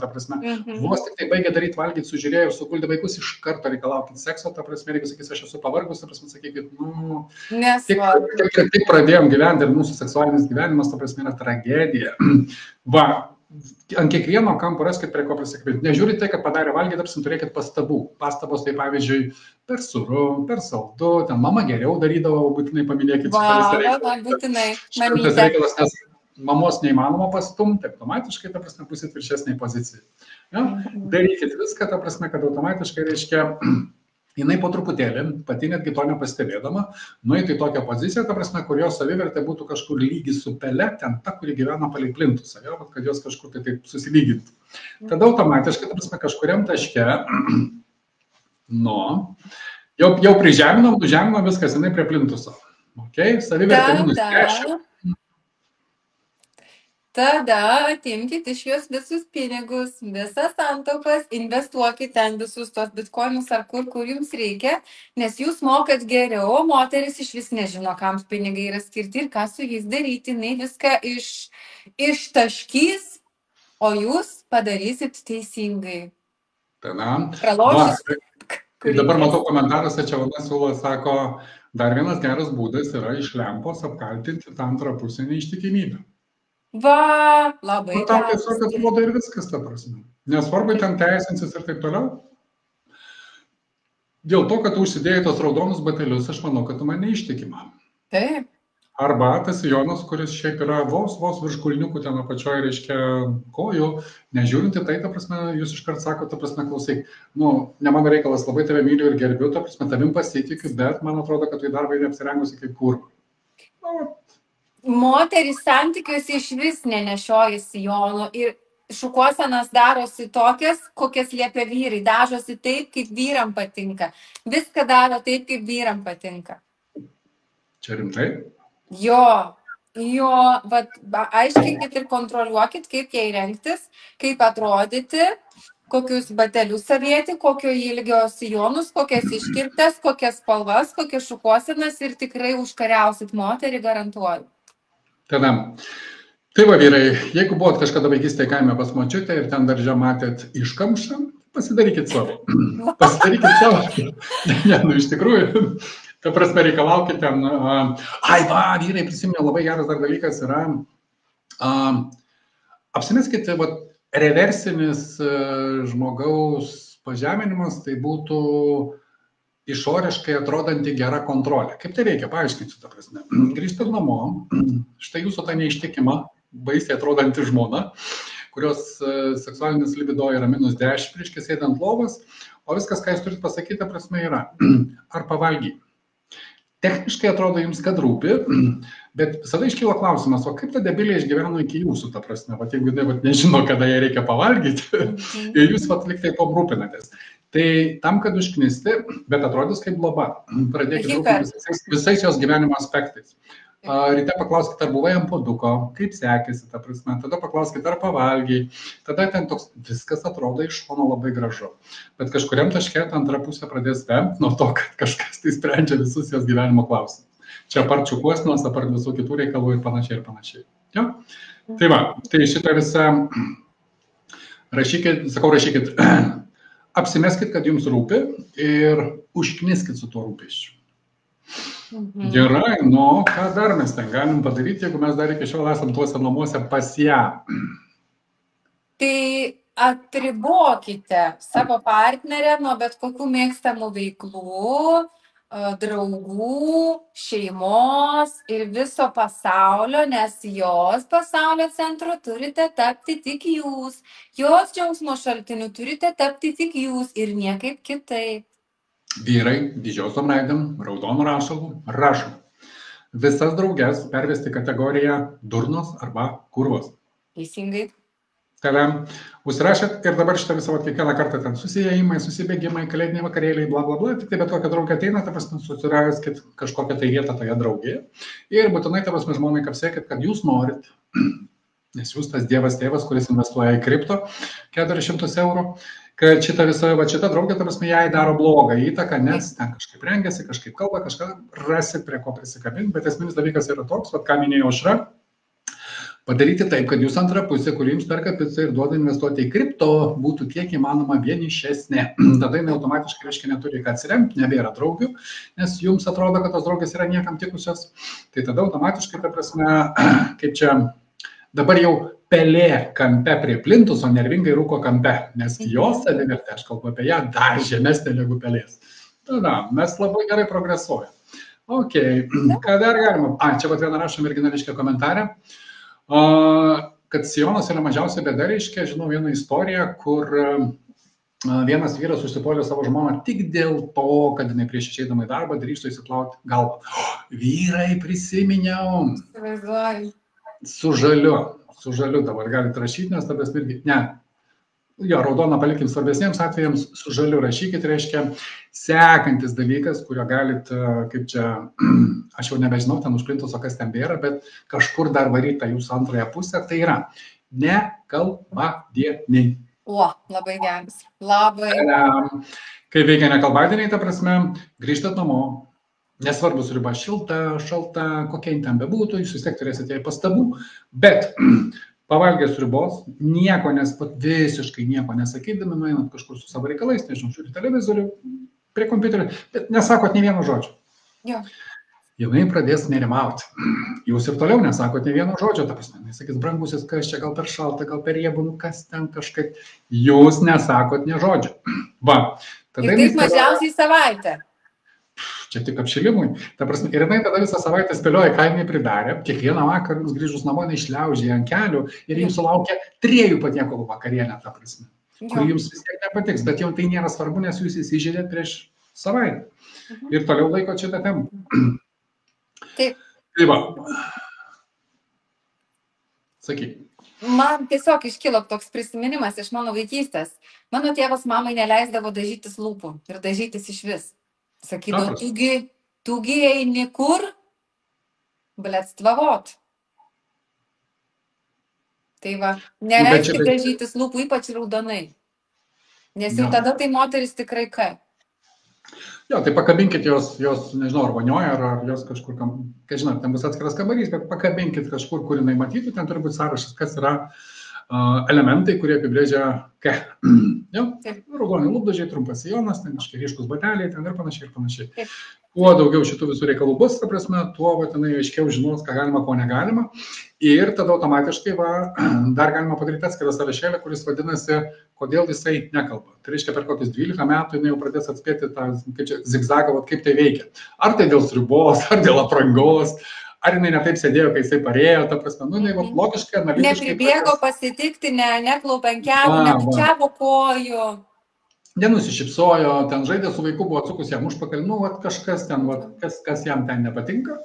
vos tik tai baigė daryti valgyti, sužiūrėjo ir suguldė vaikus, iš karto reikalaukit sekso, jeigu sakys, aš esu pavargus, sakykit, tik pradėjom gyventi ir mūsų seksualinis gyvenimas, yra tragedija. Ant kiekvieno kampo raskit prie ko prisikabinti. Nežiūrite tai, kad padarė valgyti, turėkit pastabų. Pastabos tai pavyzdžiui, per suru, per saldu, ten mama geriau darydavo, būtinai paminėkit. Būtinai. Šitas reikalas, nes mamos neįmanoma pastumti, automatiškai, būsit viršesnėj pozicijai. Ja? Darykit viską, kad automatiškai reiškia, jinai po truputėlį, pati netgi to nepastebėdama, nueitų į tokią poziciją, kur jos savivertė būtų kažkur lygi su pele, ten ta, kuri gyvena palei plintusą, kad jos kažkur tai taip susilygintų. Tada automatiškai, kažkuriam taške, jau prižeminom, nužeminom viskas, jinai prie plintuso. Savivertė minus 10. Tada atimkit iš jos visus pinigus, visas santaupas, investuokit ten visus tos bitkoinus ar kur jums reikia, nes jūs mokat geriau, moteris iš vis nežino, kam pinigai yra skirti ir ką su jais daryti, jinai viską ištaškys, o jūs padarysit teisingai. Dabar matau komentaruose, čia vana siūlo, sako, dar vienas geras būdas yra iš lempos apkaltinti tą antrą pusę neištikimybę. Labai geras. Tam tiesiog atrodo ir viskas, Nesvarbu, ten teisinsis ir taip toliau. Dėl to, kad tu užsidėjai tos raudonus batelius, aš manau, kad tu man neištikima. Taip. Arba tas sijonas, kuris šiaip yra vos virš kulniukų ten apačioje, reiškia kojų, nežiūrint į tai, jūs iškart sakote, klausyk, ne mano reikalas, labai tave myliu ir gerbiu, tavim pasitikiu, bet man atrodo, kad tu į darbą neapsirengusi kaip kurva. Moteris santykiuose iš vis nenešioja sijonų ir šukuosenas darosi tokias, kokias liepia vyrai, dažosi taip, kaip vyram patinka. Viską daro taip, kaip vyram patinka. Čia rimtai? Jo, aiškinkit ir kontroliuokit, kaip jai rengtis, kaip atrodyti, kokius batelius savėti, kokio ilgio sijonus, kokias iškirptas, kokias spalvas, kokias šukuosenas ir tikrai užkariausit moterį, garantuoju. Tada. Tai vyrai, jeigu buvot kažkada vaikystėje kaime pas močiutę ir ten daržę matėt iškamšą, pasidarykit savo. Iš tikrųjų. Reikalaukit ten. Vyrai, prisiminiau, labai geras dar dalykas yra. Apsimeskit, reversinis žmogaus pažeminimas, tai būtų išoriškai atrodanti gera kontrolė. Kaip tai veikia? Paaiškinsiu, Grįžtat namo, štai jūsų ta neištikima, baisiai atrodanti žmona, kurios seksualinis libido yra minus 10, reiškia sėdant lovas, o viskas, ką jūs turite pasakyti, yra, ar pavalgy. Techniškai atrodo jums, kad rūpi, bet visada iškyla klausimas, o kaip ta debilė išgyveno iki jūsų, jeigu nežino, kada jai reikia pavalgyti, ir jūs liktai pabrūpinatės. Tai tam, kad užknisti, bet atrodys kaip bloba, pradėkite rūpintis visais jos gyvenimo aspektais. Ryte paklauskite, ar buvai ant puoduko, kaip sekėsi, tada paklauskite, ar pavalgiai, tada ten toks viskas atrodo iš šono labai gražu. Bet kažkuriam taške antra pusė pradės vemti nuo to, kad kažkas tai sprendžia visus jos gyvenimo klausimus. Čia apart šukuosenos, apart visų kitų reikalų ir panašiai. Jo? Tai šitą visą rašykit, apsimeskit, kad jums rūpi ir užkniskit su tuo rūpesčiu. Gerai, ką dar mes ten galim padaryti, jeigu mes dar iki šiol esam tuose namuose pas ją? Tai atribokite savo partnerę nuo bet kokių mėgstamų veiklų, draugų, šeimos ir viso pasaulio, nes jos pasaulio centru turite tapti tik jūs. Jos džiaugsmo šaltiniu turite tapti tik jūs ir niekaip kitaip. Vyrai didžiosiom raidėm, raudonų rašalų, rašo. Visas drauges pervesti kategoriją durnos arba kurvos. Teisingai. Tave užsirašėt ir dabar šitą visą kiekvieną kartą ten susijėjimai, susibėgimai, kalėdiniai vakarėliai, bla bla bla, tik tai bet kokia draugė ateina, ta prasme, susiraskit kažkokią tai vietą toje draugėje ir būtinai, ta prasme, žmonai kapsėkit, kad jūs norit, nes jūs tas dievas tėvas, kuris investuoja į kripto 400 eurų, kad šita draugė, ta prasme, jai daro blogą įtaką, nes ten kažkaip rengiasi, kažkaip kalba, kažką rasit prie ko prisikabinti, bet esminis dalykas yra toks, ką minėjo Aušra, padaryti taip, kad jūs antra pusė, kuri jums perka pizzą ir duoda investuoti į kripto, būtų kiek įmanoma vienišesnė. Tada jinai automatiškai, reiškia, neturi ką atsiremti, nebėra draugių, nes jums atrodo, kad tos draugės yra niekam tikusios. Tai tada automatiškai, ta prasme, kaip čia, dabar jau pelė kampe prie plintuso nervingai rūko kampe, nes jos savivertė, aš kalbu apie ją, dar žemesnė negu pelės. Tada mes labai gerai progresuojame. Ok, ką dar galima? Čia vat vieną rašom irgi reiškia komentarę. Kad sijonas yra mažiausia bėda, reiškia, žinau vieną istoriją, kur vienas vyras užsipuolė savo žmoną tik dėl to, kad jinai prieš išeidama į darbą drįsto įsiplauti galvą. Vyrai, prisiminiau. Su žaliu dabar galite rašyti, nes tada irgi, ne. Jo, raudoną palikim svarbesniems atvejams, su žaliu rašykit, reiškia, sekantis dalykas, kurio galit, kaip čia, aš jau nebežinau, ten užplintus, o kas ten bėra, bet kažkur dar varyta jūsų antrąją pusę, tai yra nekalbadieniai. Labai geras. Labai. Kai veikia nekalbadieniai, ta prasme, grįžtat namo, nesvarbu, sriuba šilta, šalta, kokia ten bebūtų, jūs vis tiek turėsite jai pastabų, bet pavalgęs sriubos, visiškai nieko nesakydami, nueinat kažkur su savo reikalais, nežinau, žiūrite televizorių, prie kompiuterio, bet nesakot nei vieno žodžio. Jo. Jinai pradės nerimauti. Jūs ir toliau nesakot nei vieno žodžio, ta prasme, sakys, brangusis, kas čia, gal per šalta, gal per riebu, kas ten kažkaip. Jūs nesakot nei žodžio. Va. Ir taip mažiausiai savaitę. Čia tik apšilimui. Ta prasme, ir jinai tada visą savaitę spėlioja, ką jinai pridarė. Kiekvieną vakarą jums grįžus namo išliaužė ant kelių ir jūsų laukia 3 patiekalų vakarienė, ta prasme, kur jums vis tiek nepatiks. Bet jau tai nėra svarbu, nes jūs įsižeidėt prieš savaitę. Ir toliau laiko šitą temą. Taip. Tai va. Sakyk. Man tiesiog iškilo toks prisiminimas iš mano vaikystės. Mano tėvas mamai neleisdavo dažytis lūpų ir dažytis iš vis. Sakydavo, tugi eini kur? Blėt stvavot. Tai va, nereiškia dažytis lūpų, ypač raudonai. Nes jau tada tai moteris tikrai ką. Jo, tai pakabinkit jos, nežinau, ar vanioja, ar jos kažkur, kai žinot, ten bus atskiras kambarys, bet pakabinkit kažkur, kur jinai matytų, ten turi būti sąrašas, kas yra elementai, kurie apibrėžia ką. Raudoni lūpdažiai, trumpas sijonas, ten ryškus bateliai, ten ir panašiai. Kuo daugiau šitų visų reikalų bus, ta prasme, tuo tenai aiškiau žinos, ką galima, ko negalima. Ir tada automatiškai dar galima padaryti atskirą sąrašėlį, kuris vadinasi, kodėl jisai nekalba. Tai reiškia, per kokius 12 metų jinai jau pradės atspėti tą zigzagą, kaip tai veikia. Ar tai dėl sriubos, ar dėl aprangos, ar jinai netaip sėdėjo, kai jisai parėjo, ta prasme, logiškai, analitiškai. Nepribėgo pasitikti, neklaupė ant kelių, nebučiavo kojų. Nenusišypsojo, ten žaidė su vaiku, buvo atsukus jam užpakalį, kažkas ten, kas jam ten nepatinka.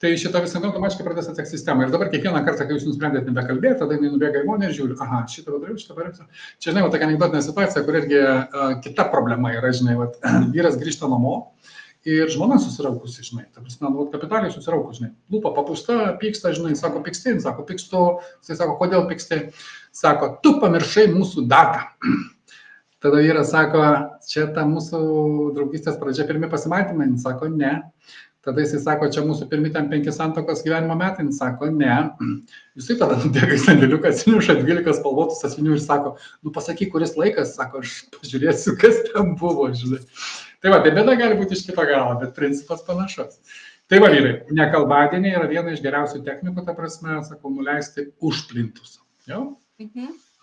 Tai šitą visą automatiškai pradės atsekti sistemą. Ir dabar kiekvieną kartą, kai jūs nusprendėt nebekalbėti, tada jinai nubėga į įmonę ir žiūri, šitą padariau, šitą padariau. Čia, žinai, tokia anekdotinė situacija, kur irgi kita problema yra, žinai, vyras grįžta namo ir žmona susiraukusi, žinai, ta prasme, kapitaliai susiraukus, žinai, lūpa papūsta, pyksta, žinai, sako, pyksti, sako, pykstu, jisai sako, kodėl pyksti, sako, tu pamiršai mūsų datą. Tada vyras sako, čia ta mūsų draugystės pradžia, pirmi pasimatymai, jis sako, ne. Tada jisai sako, čia mūsų pirmi ten 5 santuokos gyvenimo metai, jis sako, ne. Jisai tada nubėga į sandėliuką, atsineša 12 spalvotų sąsiuvinių ir sako, pasakyk, kuris laikas, sako, aš pažiūrėsiu, kas ten buvo, žinai. Tai va, tai bėda gali būti iš kito galo, bet principas panašus. Tai va, vyrai, nekalbadieniai yra viena iš geriausių technikų, ta prasme, sakau, nuleisti už plintusą. Jau?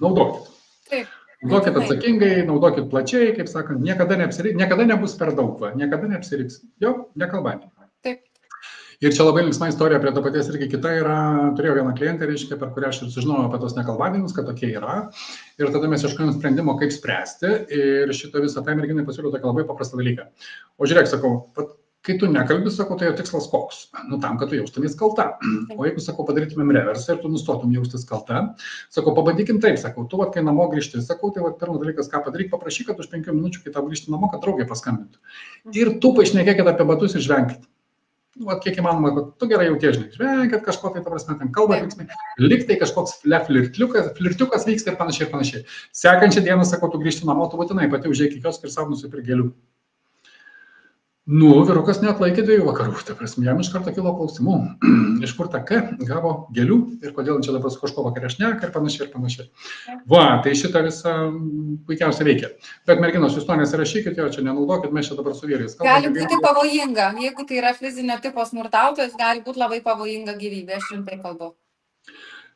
Naudokit. Taip. Naudokit atsakingai, naudokit plačiai, kaip sakant, niekada nebus per daug, va, niekada neapsiriks. Jo, nekalbant. Taip. Ir čia labai linksma istorija prie to paties irgi kita yra, turėjau vieną klientę, reiškia, per kurią aš ir sužinojau apie tos nekalbadienius, kad tokie yra. Ir tada mes ieškojom sprendimo, kaip spręsti. Ir šitą visą tą merginai pasiūliau tokį labai paprastą dalyką. O žiūrėk, sakau, kai tu nekalbi, sakau, tai jo tikslas koks? Nu, tam, kad tu jaustumės kalta. O jeigu, sakau, padarytumėm reversą ir tu nustotum jaustis kalta, sakau, pabandykim taip, sakau, tu, kai namo grįžti, sakau, tai pirmas dalykas, ką padaryk, paprašyk, kad už 5 minučių, kai tau grįžti namo, kad draugė paskambintų. Ir tu pašnekėkit apie batus ir žvenkit. Vat kiek įmanoma, kad tu gerai jauties, žinai, žvenkit kažko, tai ta prasme, ten kalba, lyg tai kažkoks flirtiukas vyksta ir panašiai ir panašiai. Sekančią dieną, sakau, tu grįžti namo, tu būtinai pati užeik į kioską ir savo nusipirk gėlių. Nu, vyrukas neatlaikė 2 vakarų, ta prasme, jam iš karto kilo klausimų, iš kur ta K gavo gėlių ir kodėl čia dabar su kažko vakarė šneka ir panašiai ir panašiai. Va, tai šitą visą puikiausiai veikia. Bet merginos, jūs to nesirašykit, jo čia nenaudokit, mes čia dabar su vyrais. Gali būti pavojinga, jeigu tai yra fizinio tipo smurtautojas, gali būti labai pavojinga gyvybė, aš rimtai kalbu.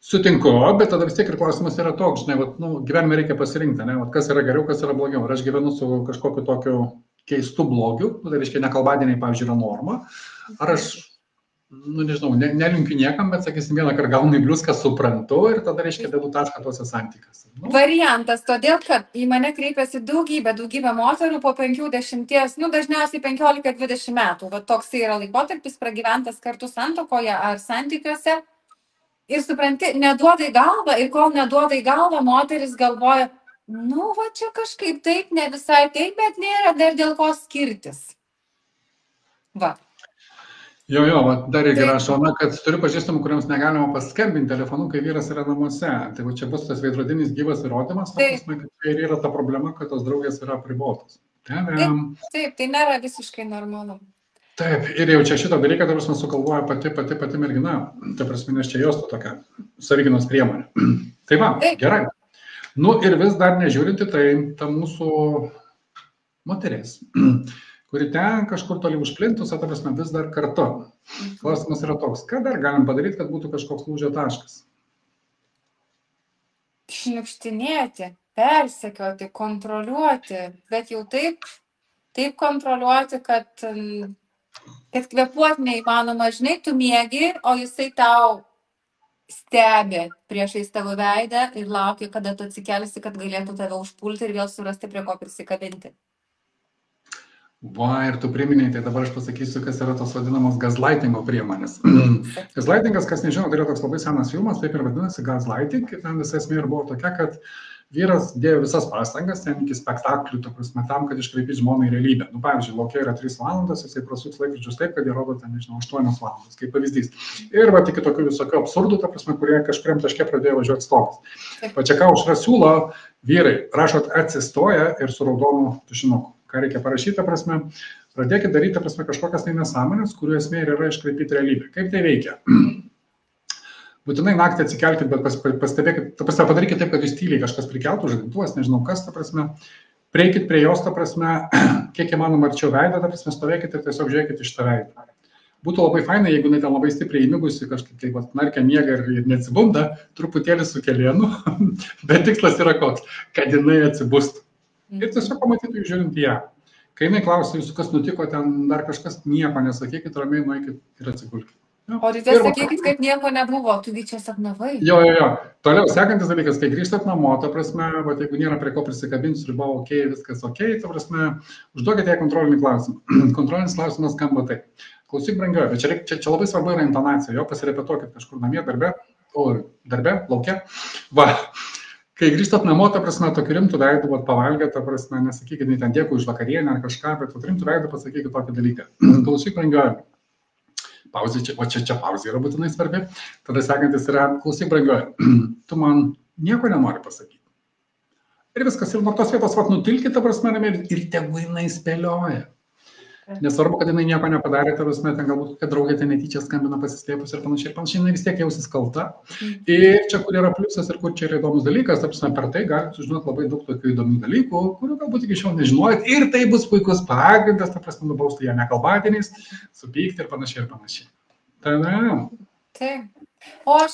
Sutinku, bet tada vis tiek ir klausimas yra toks, žinai, vat, nu, gyvenime reikia pasirinkti, ne, vat, kas yra geriau, kas yra blogiau. Ir aš gyvenu su kažkokiu tokiu keistų blogių, tai reiškia nekalbadieniai, pavyzdžiui, yra norma. Ar aš, nu nežinau, nelinkiu niekam, bet sakysim, vieną kartą gaunu į bliuską, suprantu ir tada reiškia dedu tašką tuose santykiuose. Nu. Variantas, todėl, kad į mane kreipiasi daugybė moterų po 50, nu dažniausiai 15-20 metų. Va toks yra laikotarpis pragyventas kartu santuokoje ar santykiuose. Ir supranti, neduodai galvą ir kol neduodai galvą, moteris galvoja, nu, va čia kažkaip taip, ne visai taip, bet nėra dar dėl ko skirtis. Va. Jo, va, dar irgi rašo, kad turiu pažįstamų, kuriems negalima paskambinti telefonu, kai vyras yra namuose. Tai va čia bus tas veidrodinis gyvas įrodymas, kad ir yra ta problema, kad tos draugės yra apribotos. Taip, tai nėra visiškai normalu. Taip, ir jau čia šitą dalyką, ta prasme, sukalvoja pati mergina, ta prasme, nes čia jos tokia savigynos priemonė. Tai va, gerai. Nu ir vis dar nežiūrinti, tai ta mūsų moteris, kuri ten kažkur toli užplintus, ta prasme, vis dar kartu. Klausimas yra toks, ką dar galim padaryti, kad būtų kažkoks lūžio taškas? Šniukštinėti, persekioti, kontroliuoti, bet jau taip kontroliuoti, kad kvėpuoti neįmanoma, žinai, tu miegi, o jisai tau stebi priešais tavo veidą ir laukia, kada tu atsikelsi, kad galėtų tave užpulti ir vėl surasti, prie ko prisikabinti. Va, ir tu priminėjai, tai dabar aš pasakysiu, kas yra tos vadinamos gaslightingo priemonės. Gaslightingas, kas nežino, tai yra toks labai senas filmas, taip ir vadinasi gaslighting, ir ten visa esmė ir buvo tokia, kad vyras dėjo visas pastangas ten iki spektaklių, ta prasme, tam, kad iškraipyt žmoną į realybę. Nu, pavyzdžiui, laukia yra 3 valandas, jisai prasuks laikrodžius taip, kad jie rodo ten, nežinau, 8 valandas, kaip pavyzdys. Ir va, tik tokių visokių absurdų, ta prasme, kurie kažkuriam taške pradėjo važiuoti stogas. Va čia ką aušra siūlo, vyrai, rašot atsistoja ir su raudonu tušinuku. Ką reikia parašyti, ta prasme, pradėkit daryti, ta prasme, kažkokias tai nesąmonės, kurių esmė ir yra iškraipyti realybę. Kaip tai veikia? Būtinai naktį atsikelkit, bet pastebėkit, ta prasme, padarykit taip, kad jūs tyliai kažkas prikeltų, žadintuvas, nežinau kas, ta prasme, prieikit prie jos, ta prasme, kiek įmanoma arčiau veidą, ta prasme, stovėkit ir tiesiog žiūrėkit iš tą veidą. Būtų labai fainai, jeigu jinai ten labai stipriai įmigusi, kažkaip tai narkia miega ir neatsibunda, truputėlį su kelienu, bet tikslas yra koks, kad jinai atsibustų. Ir tiesiog pamatytų žiūrint į ją. Kai jinai klausia jūsų, kas nutiko, ten dar kažkas, nieko nesakykit, ramiai nueikit ir atsigulkit. O ryte sakykit, kad nieko nebuvo, tu čia sapnavai. Jo. Toliau, sekantis dalykas, kai grįžtat namo, ta prasme, bet jeigu nėra prie ko prisikabinti, riba ok, viskas ok, ta prasme, užduokite ją kontrolinį klausimą. Kontrolinis klausimas skamba taip. Klausyk, brangioji, bet čia labai svarbu yra intonacija, jo pasirepetuokit kažkur namie, darbe, lauke. Va, kai grįžtat namo, ta prasme, tokiu rimtų veidų, pavalgę, ta prasme, nesakykit, nei ten dėkui už vakarienę ar kažką, bet rimtų veidų pasakykit tokį dalyką. Klausyk, brangioji. Pauzė, čia pauzė yra būtinai svarbi. Tada sekantis yra, klausyk, brangioji, tu man nieko nenori pasakyti. Ir viskas, ir nuo tos vietos nutilkite, ta prasme, ir tegu jinai spėlioja. Nesvarbu, kad jinai nieko nepadarė, ta prasme, ten galbūt kokia draugė ten netyčia skambina pasislėpus ir panašiai, jinai vis tiek jausis kalta. Ir čia, kur yra pliusas ir kur čia yra įdomus dalykas, ta prasme, per tai galite sužinoti labai daug tokių įdomių dalykų, kurių galbūt iki šiol nežinojot, ir tai bus puikus pagrindas, ta prasme, nubausti ją nekalbadieniais, supykti ir panašiai ir panašiai. Tada. Taip. O aš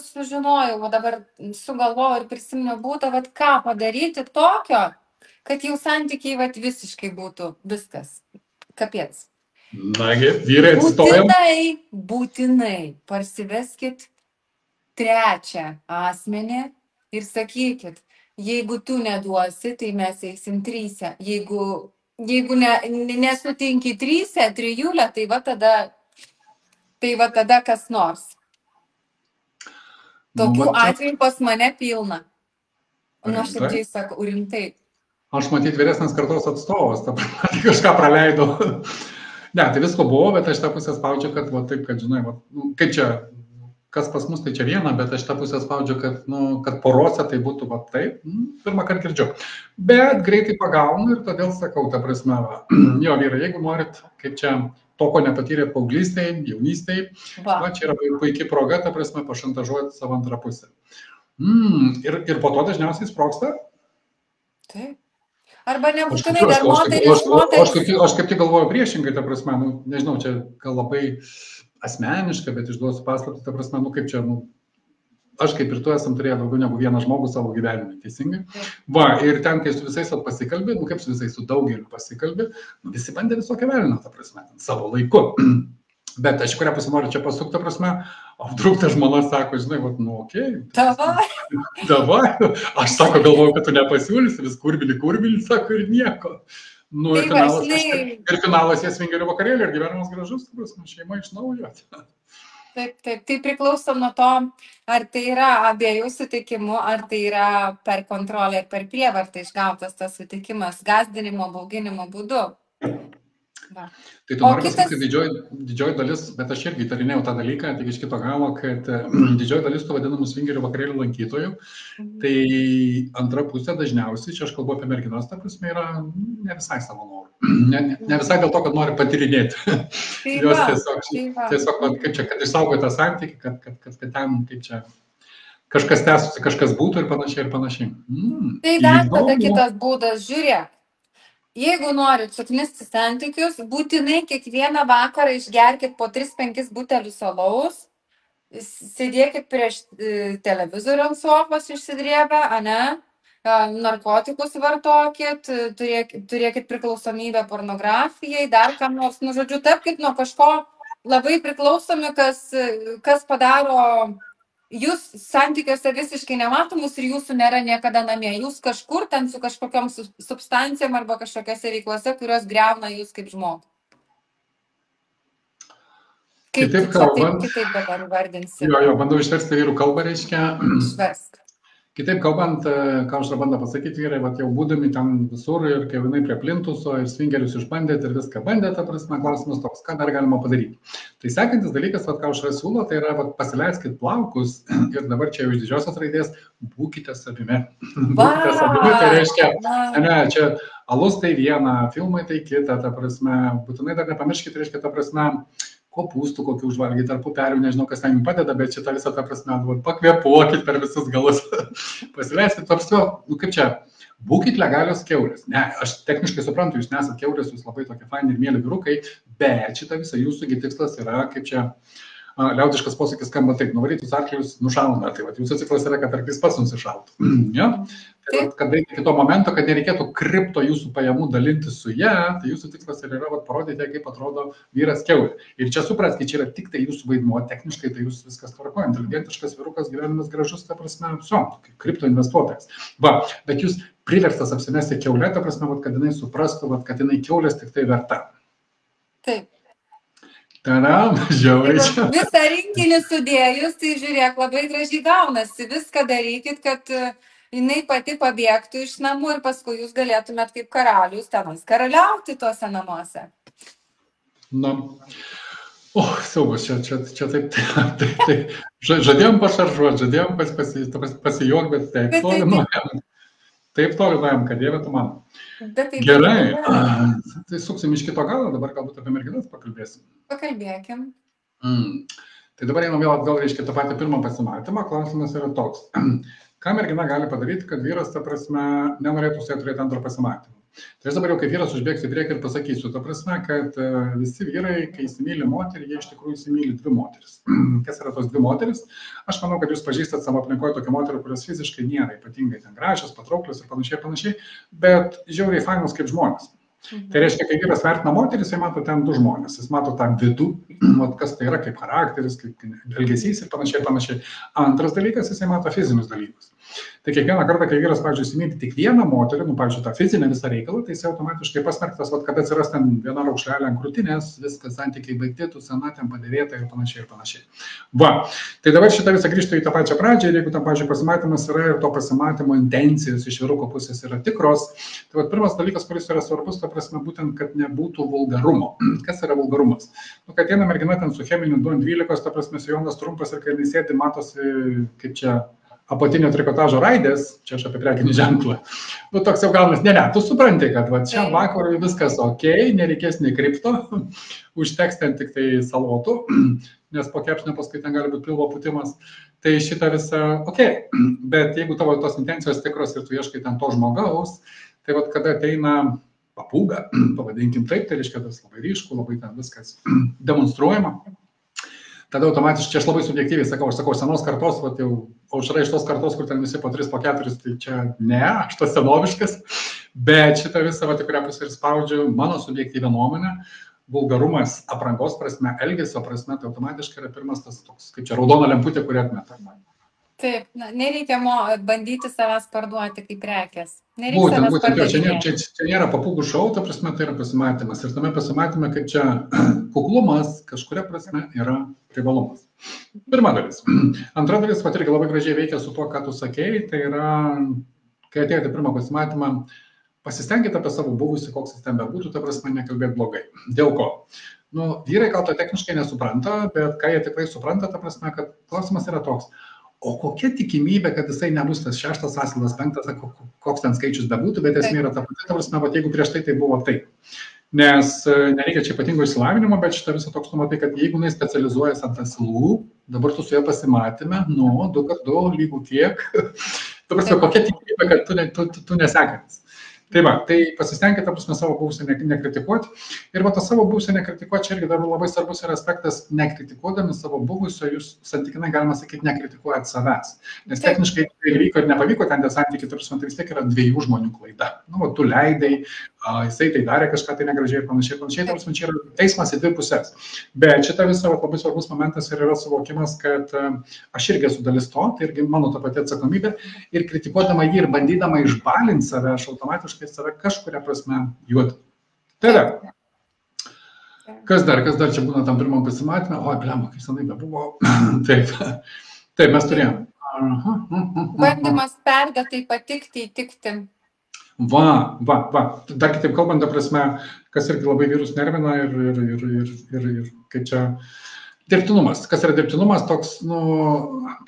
sužinojau, o dabar sugalvojau ir prisiminiau būdą, vat ką padaryti tokio, kad jau santykiai vat visiškai būtų viskas. Kapiec. Nagi, vyrai atsistojam. Būtinai parsiveskit trečią asmenį ir sakykit, jeigu tu neduosi, tai mes eisim trysia. Jeigu nesutinki trysia, trijulę, tai va tada kas nors. Tokių atvejų pas mane pilna. Nuoširdžiai sakau, rimtai. Aš matyt vyresnės kartos atstovas, kažką praleidau. Ne, tai visko buvo, bet aš tą pusę spaudžiu, kad va taip, kad žinai, va, kaip čia, kas pas mus tai čia viena, bet aš tą pusę spaudžiu, kad porose tai būtų va taip, pirmą kartą girdžiu. Bet greitai pagaunu ir todėl sakau, ta prasme, jo vyrai, jeigu norit, kaip čia, to, ko nepatyrėt paauglystėje, jaunystėje, va čia yra puikiai proga, ta prasme, pašantažuoti savo antrą pusę. Ir po to dažniausiai sprogsta. Taip. Arba nebūtinai dar moteris. Aš kaip tik galvoju priešingai, ta prasme, nežinau, čia gal labai asmeniška, bet išduosiu paslaptį, ta prasme, kaip čia, aš kaip ir tu esam turėję daugiau negu vieną žmogų savo gyvenime, teisingai. Va, ir ten, kai su visais pasikalbė, kaip su visais, su daugeliu pasikalbė, visi bandė visokią velnią, ta prasme, savo laiku. Bet aš kurią pusę noriu čia pasukti, ta prasme, o vdruk ta žmona sako, žinai, okei. Davai. Aš sako, galvoju, kad tu nepasiūlysi, vis kurbili, sako, ir nieko. Ir finalas jie svingerių vakarėlį, ir gyvenimas gražus, ta prasme, šeima iš naujo. Taip, tai priklauso nuo to, ar tai yra abiejų sutikimų, ar tai yra per kontrolę ir per prievartą išgautas tas sutikimas, gąsdinimo, bauginimo būdu. Va. Tai tu nori pasakyti, kad didžioji dalis, bet aš irgi įtarinėjau tą dalyką, tik iš kito galo, kad didžioji dalis tų vadinamų svingerių vakarėlių lankytojų, tai antra pusė dažniausiai, čia aš kalbu apie merginas, ta prasme, yra ne visai savo norų. Ne visai dėl to, kad nori patirinėti. Jos tiesiog, kaip čia, kad išsaugoja tą santykį, kad ten, kaip čia, kažkas tęstusi, kažkas būtų ir panašiai. Tai dar tada kitas būdas, žiūrėk. Jeigu norit suknisti santykius, būtinai kiekvieną vakarą išgerkit po 3-5 butelius alaus, sėdėkit prieš televizorių ant sofos išsidrėbę, narkotikus vartokit, turėkit priklausomybę pornografijai, dar kam nors, žodžiu, tapkit nuo kažko labai priklausomi, kas padaro jūs santykiuose visiškai nematomus ir jūsų nėra niekada namie. Jūs kažkur ten su kažkokiom substancijom arba kažkokiose veiklose, kurios griauna jūs kaip žmogų. Kitaip dabar vardinsi. Jo, bandau išversti vyrų kalbą, reiškia. Išversk. Kitaip kalbant, ką aš bando pasakyti vyrai, jau būdami ten visur ir kai vienai prie plintuso ir svingerius išbandėt ir viską bandėt, ta prasme, klausimas toks, ką dar galima padaryti. Tai sekantis dalykas, ką aš siūlau, tai yra pasileiskit plaukus ir dabar čia jau iš didžiosios raidės būkite savimi. Būkite savimi, tai reiškia, čia alus tai viena, filmai tai kita, ta prasme, būtinai dar nepamirškite, reiškia, ta prasme, kopūstų kokių užvalgyti, ar puperių, nežinau, kas ten jums padeda, bet šitą visą tą prasme, pakvėpuokit per visus galus, pasileiskit, kaip čia, būkit legalios kiaulės. Ne, aš techniškai suprantu, jūs nesat kiaulės, jūs labai tokie faini ir mėly vyrukai, bet šitą visą jūsų tikslas yra, kaip čia, liaudiškas posakis skamba taip, nuvarytus arklius nušauna, tai jūsų tikslas yra, kad arklys pats nusišautų. Ja? Tai kad iki to momento, kad nereikėtų kripto jūsų pajamų dalinti su ją, tai jūsų tikslas yra parodyti, kaip atrodo vyras kiaulė. Ir čia supraskite, čia yra tik tai jūsų vaidmuo, techniškai tai jūs viskas tvarkoja, inteligentiškas vyrukas, gyvenimas gražus, ta prasme, kaip kripto investuotojas. Va, bet jūs priverstas apsimesti kiaulę, ta prasme, kad jinai suprastų, kad jinai kiaulės tik tai verta. Taip. Tada, žiauriai. Visą rinkinį sudėjus, tai žiūrėk, labai gražiai gaunasi. Viską darykit, kad jinai pati pabėgtų iš namų ir paskui jūs galėtumėt kaip karalius tenais karaliauti tuose namuose. Na, siaubas, čia taip. Žadėjom pašaržuoti, žadėjom pasijuok, bet taip toli nuėjom. Taip toli nuėjom, kad dieve tu man. Gerai, tai suksim iš kito galo, dabar galbūt apie merginas pakalbėsim. Pakalbėkim. Tai dabar einam vėl atgal, reiškia, tą patį pirmą pasimatymą, klausimas yra toks. Ką mergina gali padaryti, kad vyras, ta prasme, nenorėtų su ja turėti antrą pasimatymą? Tai aš dabar jau kaip vyras užbėgsiu į priekį ir pasakysiu, ta prasme, kad visi vyrai, kai įsimyli moterį, jie iš tikrųjų įsimyli dvi moteris. Kas yra tos dvi moteris? Aš manau, kad jūs pažįstat savo aplinkoje tokią moterį, kurios fiziškai nėra ypatingai ten gražios, patrauklios ir panašiai, bet žiauriai fainos kaip žmonės. Tai reiškia, kai vyras vertina moterį, jis mato ten du žmonės, jis mato tą vidų, kas tai yra, kaip charakteris, kaip elgesys ir panašiai. Antras dalykas, jis mato fizinius dalykus. Tai kiekvieną kartą, kai vyras, pavyzdžiui, įsimyli tik vieną moterį, pavyzdžiui, tą fizinę visą reikalą, tai jis automatiškai pasmerktas, kad atsiras ten viena raukšlelė ant krūtinės, viskas santykiai baigti, tu sena, ten padėvėta ir panašiai. Va, tai dabar šitą visą grįžtų į tą pačią pradžią ir jeigu tam, pavyzdžiui, pasimatymas yra ir to pasimatymo intencijos iš vyruko pusės yra tikros, tai va, pirmas dalykas, kuris yra svarbus, ta prasme, būtent, kad nebūtų vulgarumo. Kas yra vulgarumas? Kad viena mergina ten su cheminiu 2-12, ta prasme, sijonas trumpas ir kai jis sėdi, matosi, kaip čia apatinio trikotažo raidės, čia aš apie prekinį ženklą, toks jau gaunas, ne, tu supranti, kad va, šiam vakarui viskas ok, nereikės nei kripto, užteks ten tik tai salotų, nes po kepšnio paskui ten gali būti pilvo putimas, tai šitą visą ok, bet jeigu tavo tos intencijos tikros ir tu ieškai ten to žmogaus, tai va, kada ateina papūga, pavadinkim taip, tai reiškia tas labai ryšku, labai ten viskas demonstruojama. Tada automatiškai, čia aš labai subjektyviai sakau, senos kartos, va, jau aušra iš tos kartos, kur ten visi po 3, po 4, tai čia ne, aš tas senoviškas, bet šitą visą, va, kurią pusę ir spaudžiu, mano subjektyvę nuomonę, vulgarumas aprangos prasme, elgesio prasme, tai automatiškai yra pirmas tas toks, kaip čia raudona lemputė, kuri atmeta. Taip, nereikia bandyti savęs parduoti kaip prekės. Būtent, čia nėra papūgų šou, ta prasme, tai yra pasimatymas. Ir tame pasimatyme, kaip čia kuklumas kažkuria prasme yra privalumas. Pirma dalis. Antra dalis, pat irgi labai gražiai veikia su tuo, ką tu sakėjai, tai yra, kai atėjote pirmą pasimatymą, pasistengite apie savo buvusį, koks jis ten bebūtų, ta prasme, nekalbėti blogai. Dėl ko? Vyrai gal to techniškai nesupranta, bet ką jie tikrai supranta, ta prasme, kad klausimas yra toks. O kokia tikimybė, kad jisai nebus tas 6 asilas, 5, koks ten skaičius bebūtų, bet esmė yra ta pati, ta prasme, jeigu prieš tai buvo taip. Nes nereikia čia ypatingo išsilavinimo, bet šitą visą toks numatai, kad jeigu jis specializuojasi ant asilų, dabar tu su juo pasimatėme, 2x2 lygų tiek, ta prasme, kokia tikimybė, kad tu nesekantis. Tai va, tai pasistengite, ta prasme, savo buvusią nekritikuoti. Ir va, tą savo buvusią nekritikuoti, čia irgi dar labai svarbus yra aspektas, nekritikuodami savo buvusio, jūs santykinai, galima sakyti, nekritikuojat savęs. Nes techniškai tai vyko ir nepavyko ten tie santykiai, ta prasme, tai vis tiek yra 2 žmonių klaida. Tu leidai, jisai tai darė kažką tai negražiai ir panašiai, ta prasme, čia yra teismas į 2 pusės. Bet šitą visą labai svarbus momentas ir yra suvokimas, kad aš irgi esu dalis to, tai irgi mano ta pati atsakomybė ir kritikuodama jį ir bandydama išbalinti save, aš automatiškai save kažkuria prasme juodinu. Tada, kas dar čia būna tam pirmam pasimatymė, oi, blema, kai senai bebuvo, taip, mes turėjom. Bandymas perdėtai patikti, įtikti. Va, dar kitaip kalbant, ta prasme, kas irgi labai vyrus nervina ir kaip čia dirbtinumas. Kas yra dirbtinumas? Toks,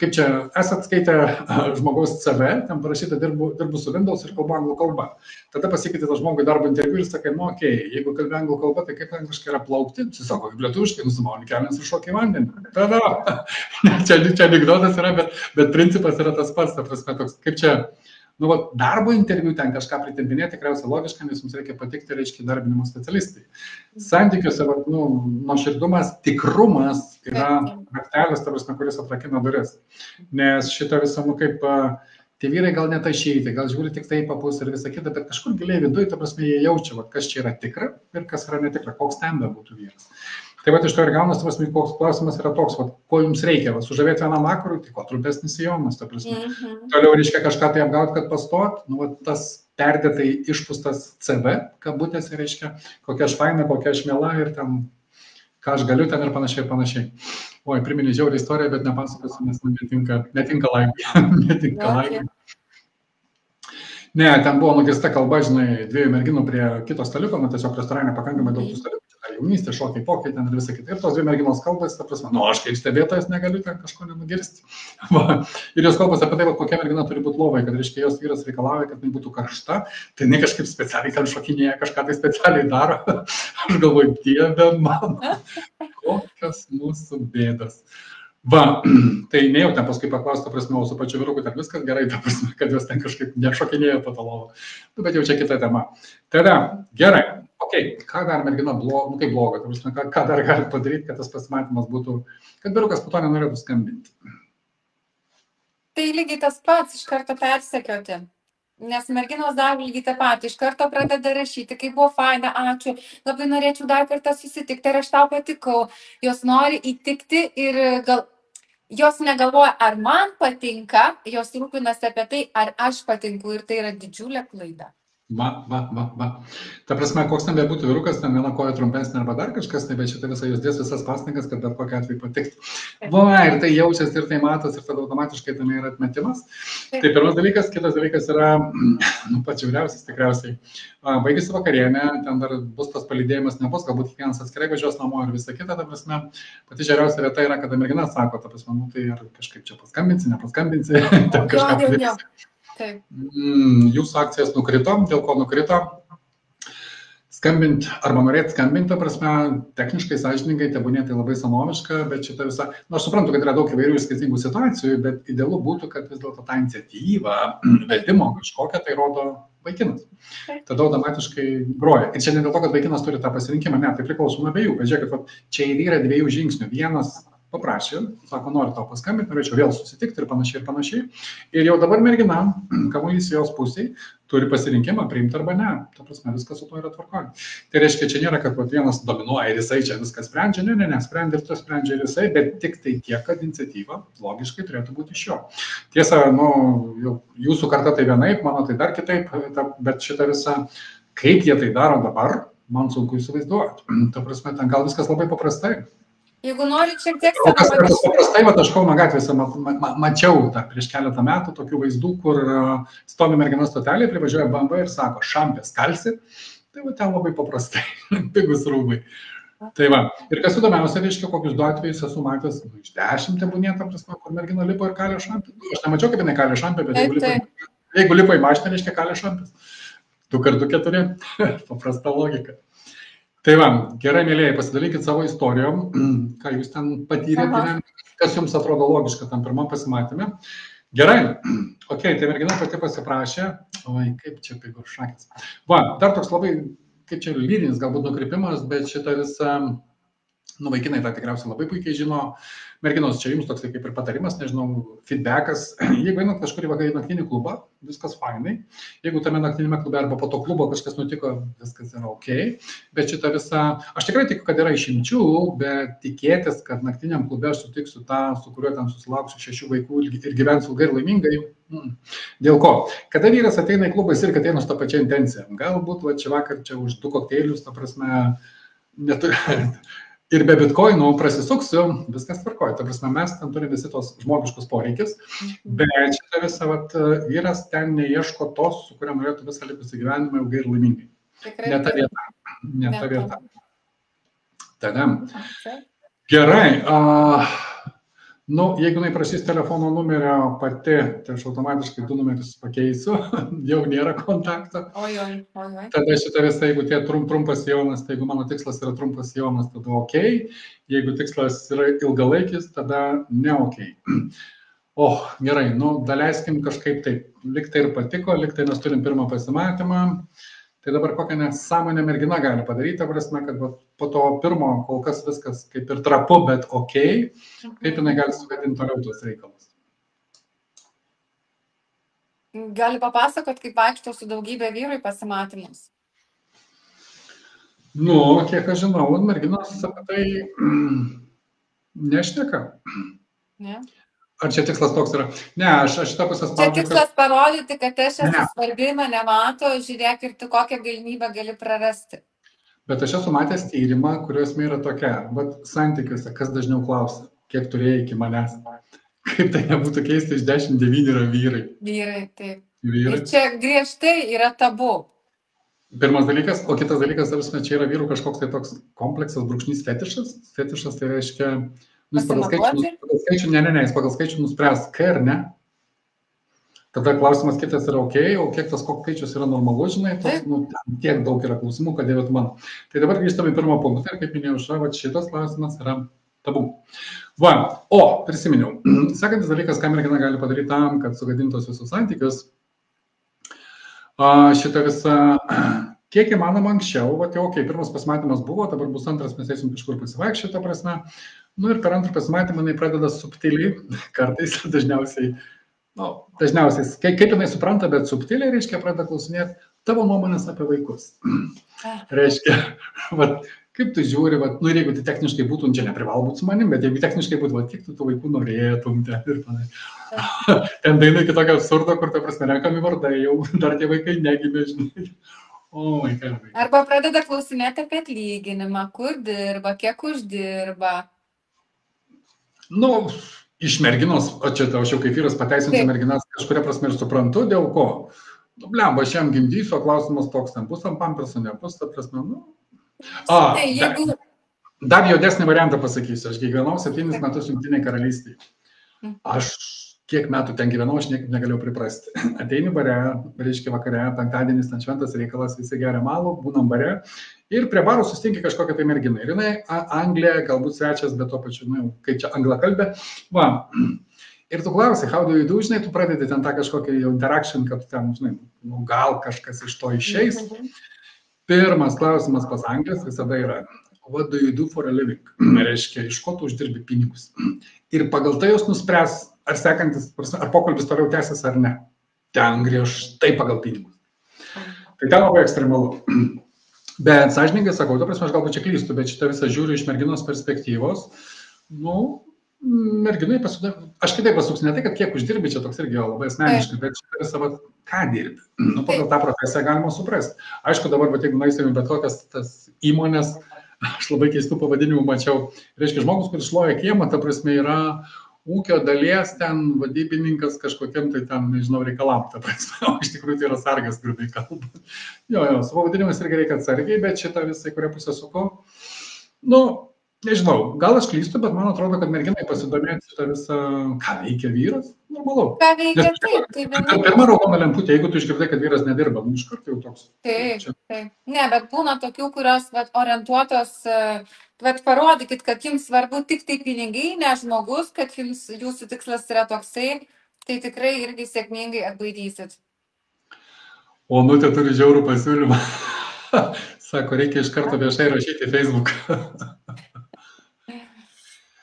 kaip čia, esat skaitę žmogaus CV, ten parašyta dirbu su Windows ir kalbu anglų kalba. Tada pasikeitė tą žmogų darbo interviu ir sakai, okei, jeigu kalbė anglų kalba, tai kaip angliškai yra plaukti? Jis sako, kaip lietuviškai, nusimauni kelnes ir šoki į vandenį. Tada, čia anekdotas yra, bet principas yra tas pats, ta prasme, toks, kaip čia, darbo interviu ten kažką pritempinėti, tikriausiai logiška, nes jums reikia patikti, reiškia, darbinimo specialistai. Santykiuose, nuoširdumas, tikrumas yra raktelis, ta prasme, kuris atrakina duris. Nes šitą visą, kaip tie vyrai gal net išeiti, gal žiūri tik tai papus ir visą kitą, bet kažkur giliai viduje, ta prasme, jie jaučia, kas čia yra tikra ir kas yra netikra, koks ten bebūtų vyras. Tai va, iš to ir gaunas, ta prasme, koks klausimas yra toks, ko jums reikia, sužavėti vienam vakarui, tai ko trumpesnis sijonas, ta prasme. Toliau reiškia kažką tai apgauti, kad pastot, tas perdėtai išpūstas CV, kabutėse reiškia, kokia aš faina, kokia aš miela ir ten, ką aš galiu ten ir panašiai. Oi, priminė žiaurį istoriją, bet nepasakosiu, nes netinka laimė. Ne, ten buvo nugirsta kalba, žinai, 2 merginų prie kito staliuko, tiesiog restorane pakankamai daug tų staliukų, jaunystė, šokiai, pokai ten ir visą kitą. Ir tos 2 merginos kalbas, ta prasme, aš kaip stebėtojas negaliu ten kažko nenugirsti. Ir jos kalbas apie tai, kokia mergina turi būti lovai, kad, reiškia, jos vyras reikalauja, kad jinai būtų karšta, tai jinai kažkaip specialiai ten šokinėja, kažką tai specialiai daro. Aš galvoju, Dieve mano, kokios mūsų bėdos. Va, tai nejau ten paskui paklausti, ta prasme, o su pačiu vyruku ten viskas gerai, ta prasme, kad jos ten kažkaip nešokinėjo po tą lovą. Nu, bet jau čia kita tema. Tada, gerai, ką dar mergina blogo, kaip blogo, ta prasme, ką dar gali padaryti, kad tas pasimatymas būtų, kad vyrukas po to nenorėtų skambinti. Tai lygiai tas pats, iš karto persekioti. Nes merginos daro lygiai tą patį, iš karto pradeda rašyti, kaip buvo faina, ačiū, labai norėčiau dar kartą susitikti, ir aš tau patikau. Jos nori įtikti ir jos negalvoja, ar man patinka, jos rūpinasi apie tai, ar aš patinku, ir tai yra didžiulė klaida. Va. Ta prasme, koks ten bebūtų vyrukas, ten viena koja trumpesnė arba dar kažkas, tai bet šitą visą jūs dės visas pastangas, kad bet kokia atveju patiktų. Va, ir tai jaučiasi, ir tai matos, ir tada automatiškai tame yra atmetimas. Tai pirmas dalykas, kitas dalykas yra, pats žiauriausias tikriausiai. Baigėsi vakarienė, ten dar bus tas palydėjimas, nebus, galbūt kiekvienas atskirai važiuos namo ir visą kitą, ta prasme, pati žiauriausia vieta yra, kada mergina sako, ta prasme, nu, tai ar kažkaip čia paskambinsi, nepaskambinsi, ten kažką padarysi. Jūsų akcijas nukrito, dėl ko nukrito. Skambinti arba norėti skambinti, ta prasme, techniškai, sąžiningai, tebūnė tai labai senoviška, bet šitą visą, nu, aš suprantu, kad yra daug įvairių skirtingų situacijų, bet idealu būtų, kad vis dėlto tą iniciatyvą, vedimo kažkokią, tai rodo vaikinas. Tada automatiškai groja. Ir čia ne dėl to, kad vaikinas turi tą pasirinkimą, ne, tai priklauso nuo abiejų. Žiūrėkit, čia ir yra dviejų žingsnių. Vienas paprašė, sako, noriu tau paskambinti, norėčiau vėl susitikti ir panašiai. Ir jau dabar mergina, kamuolys jos pusiai, turi pasirinkimą priimti arba ne. Ta prasme, viskas su to yra tvarkoj. Tai reiškia, čia nėra, kad vienas dominuoja ir jisai čia viską sprendžia, ne, sprendžia ir to sprendžia ir jisai, bet tik tai tiek, kad iniciatyva logiškai turėtų būti iš jo. Tiesa, nu, jūsų karta tai vienaip, mano tai dar kitaip, bet šitą visą, kaip jie tai daro dabar, man sunku įsivaizduoti. Ta prasme, ten gal viskas labai paprastai. Jeigu norit šiek tiek savo paprastai, aš Kauno gatvėse mačiau dar prieš keletą metų tokių vaizdų, kur stovi mergina stotelė, privažiuoja BMW ir sako, šampės kalsi, tai va ten labai paprastai, pigus rūbai. Tai va, ir kas įdomiausia, reiškia, kokius du atvejus esu matęs, iš 10 tebūnė, ta prasme, kur mergina lipo ir kalė šampę. Aš nemačiau, kaip jinai kalė šampę, bet jeigu lipo į mašiną, reiškia kalė šampės. 2x4, paprasta logika. Tai va, gerai, mėlėjai, pasidalykit savo istorijom, ką jūs ten patyrėte, kas jums atrodo logiška tam pirmam pasimatymė. Gerai, tai mergina pati pasiprašė, oi, kaip čia pigur šakis. Va, dar toks labai, kaip čia lyrinis galbūt nukrypimas, bet šitą visą, nu, vaikinai tą tikriausiai labai puikiai žino. Merginos, čia jums toks kaip ir patarimas, nežinau, feedbackas. Jeigu einat kažkur į naktinį klubą, viskas fainai. Jeigu tame naktinėme klube arba po to klubo kažkas nutiko, viskas yra ok. Bet šitą visą, aš tikrai tikiu, kad yra išimčių, bet tikėtis, kad naktiniam klube aš sutiksiu tą, su kuriuo ten susilauksiu 6 vaikų ir gyvensiu ilgai ir laimingai. Dėl ko? Kada vyras ateina į klubą, jis ir kad ateina su tą pačią intenciją. Galbūt va, čia vakar čia už 2 kokteilius, ta prasme, neturi... Ir be bitkoinų prasisuksiu, viskas tvarkoja. Ta prasme, mes ten turime visi tos žmogiškus poreikis, bet šitą visą vyras ten neieško tos, su kuriam norėtų visą likusį gyvenimą ilgai ir laimingai. Ne ta vieta. Ne ta vieta. Tada. Gerai. Nu, jeigu prašys telefono numerio pati, tai aš automatiškai 2 numerius pakeisiu, jau nėra kontakto. Tada šitą visą, jeigu tie trumpas jaunas, tai jeigu mano tikslas yra trumpas jaunas, tada ok. Jeigu tikslas yra ilgalaikis, tada ne ok. Gerai, nu, daleiskim kažkaip taip. Liktai ir patiko, liktai mes turim pirmą pasimatymą. Tai dabar kokią nesąmonę mergina gali padaryti, prasme, kad po to pirmo kol kas viskas kaip ir trapu, bet ok, kaip jinai gali sugadinti toliau tuos reikalus. Gali papasakot, kaip vaikšto su daugybė vyrų į pasimatymus? Nu, kiek aš žinau, merginos apie tai nešneka. Ne? Ar čia tikslas toks yra? Ne, aš šitą pusę spaudžiu. Čia tikslas parodyti, kad aš esu svarbi, mane mato, žiūrėk ir tu kokią galimybę gali prarasti. Bet aš esu matęs tyrimą, kurio esmė yra tokia, bet santykiuose, kas dažniau klausia, kiek turėjai iki manęs. Kaip tai nebūtų keista, iš 10 9 yra vyrai. Vyrai, taip. Ir čia griežtai yra tabu. Pirmas dalykas, o kitas dalykas, čia yra vyrų kažkoks tai toks kompleksas, brūkšnys fetišas. Fetišas tai reiškia... Jis pagal skaičių nuspręs, kai ar ne. Tada klausimas kitas yra ok, o kiek tas koks skaičius yra normalu, žinai, tiek daug yra klausimų, kad dėvėtų man. Tai dabar grįžtame į pirmą punktą ir kaip minėjau, šitas klausimas yra tabu. Va, o, prisiminiau. Sekantis dalykas, ką mergina gali padaryti tam, kad sugadintos visus santykius. Šitą visą, kiek įmanoma anksčiau, va, tai okay, pirmas pasimatymas buvo, dabar bus antras, mes eisim kažkur pasivaikščioti, ta prasme. Nu ir per antrą pasimatymą jinai pradeda subtiliai, kartais dažniausiai, kaip jinai supranta, bet subtiliai, reiškia, pradeda klausinėti tavo nuomonės apie vaikus. Reiškia, va, kaip tu žiūri, va, nu ir jeigu tai techniškai būtum, čia neprivalo būti su manim, bet jeigu techniškai būtų, va, kiek tu tų vaikų norėtum, ten ir panašiai. Ten daina iki tokio absurdo, kur, ta prasme, renkami vardai, jau dar tie vaikai negimė, žinai. O, vaikai. Arba pradeda klausinėti apie atlyginimą, kur dirba, kiek uždirba. Nu, iš merginos, o čia aš jau kaip vyras pateisinsiu merginas, kažkuria prasme ir suprantu, dėl ko. Nu, blemba, aš jam gimdysiu, o klausimas toks, ten bus ant pamperso, nebus, ta prasme, nu. Dar jaudesnį variantą pasakysiu, aš gyvenau 7 metus Jungtinėje karalystėje. Aš kiek metų ten gyvenau, aš niekaip negalėjau priprasti. Ateini bare, reiškia vakare, penktadienis, ten šventas reikalas, visi geria malų, būnam bare ir prie baro susitinki kažkokią tai merginą. Ir jinai Anglija, galbūt svečias, bet to pačiu, nu, kaip čia anglakalbė. Va. Ir tu klausi, how do you do, žinai, tu pradedi ten tą kažkokią interaction, kad ten, žinai, nu, gal kažkas iš to išeis. Pirmas klausimas pas Anglijos visada yra, what do you do for a living? Reiškia, iš ko tu uždirbi pinigus. Ir pagal tai jos nuspręs, ar sekantis, ar pokalbis toliau tęsis ar ne. Ten griežtai pagal pinigus. Tai ten labai ekstremalu. Bet sąžininkai sakau, ta prasme, aš galbūt čia klystu, bet šitą visą žiūriu iš merginos perspektyvos. Nu, merginai pasidavė. Aš kitaip pasuksiu, ne tai, kad kiek uždirbi, čia toks irgi labai asmeniškai, bet šitą visą, ką dirbi. Nu, pagal tą profesiją galima suprasti. Aišku, dabar, jeigu nueisime bet kokias tas įmonės, aš labai keistų pavadinimų mačiau. Reiškia, žmogus, kuris šluoja kiemą, ta prasme, yra ūkio dalies ten vadybininkas kažkokiam tai ten, nežinau, reikalam, ta prasme, o iš tikrųjų tai yra sargas, grubiai kalbant. Jo, su pavadinimas irgi reikia atsargiai, bet šitą visą, kurią pusę suku, nu, nežinau, gal aš klystu, bet man atrodo, kad merginai pasidomėti šitą visą, ką veikia vyras, normalu. Ką veikia, taip. Pirma raudona lemputė, jeigu tu išgirdai, kad vyras nedirba, nu iš karto jau toks. Taip. Ne, bet būna tokių, kurios orientuotos, bet parodykit, kad jums svarbu tik tai pinigai, ne žmogus, kad jūsų tikslas yra toksai, tai tikrai irgi sėkmingai atbaidysit. O Nutė turi žiaurų pasiūlymą. Sako, reikia iš karto viešai rašyti Facebook.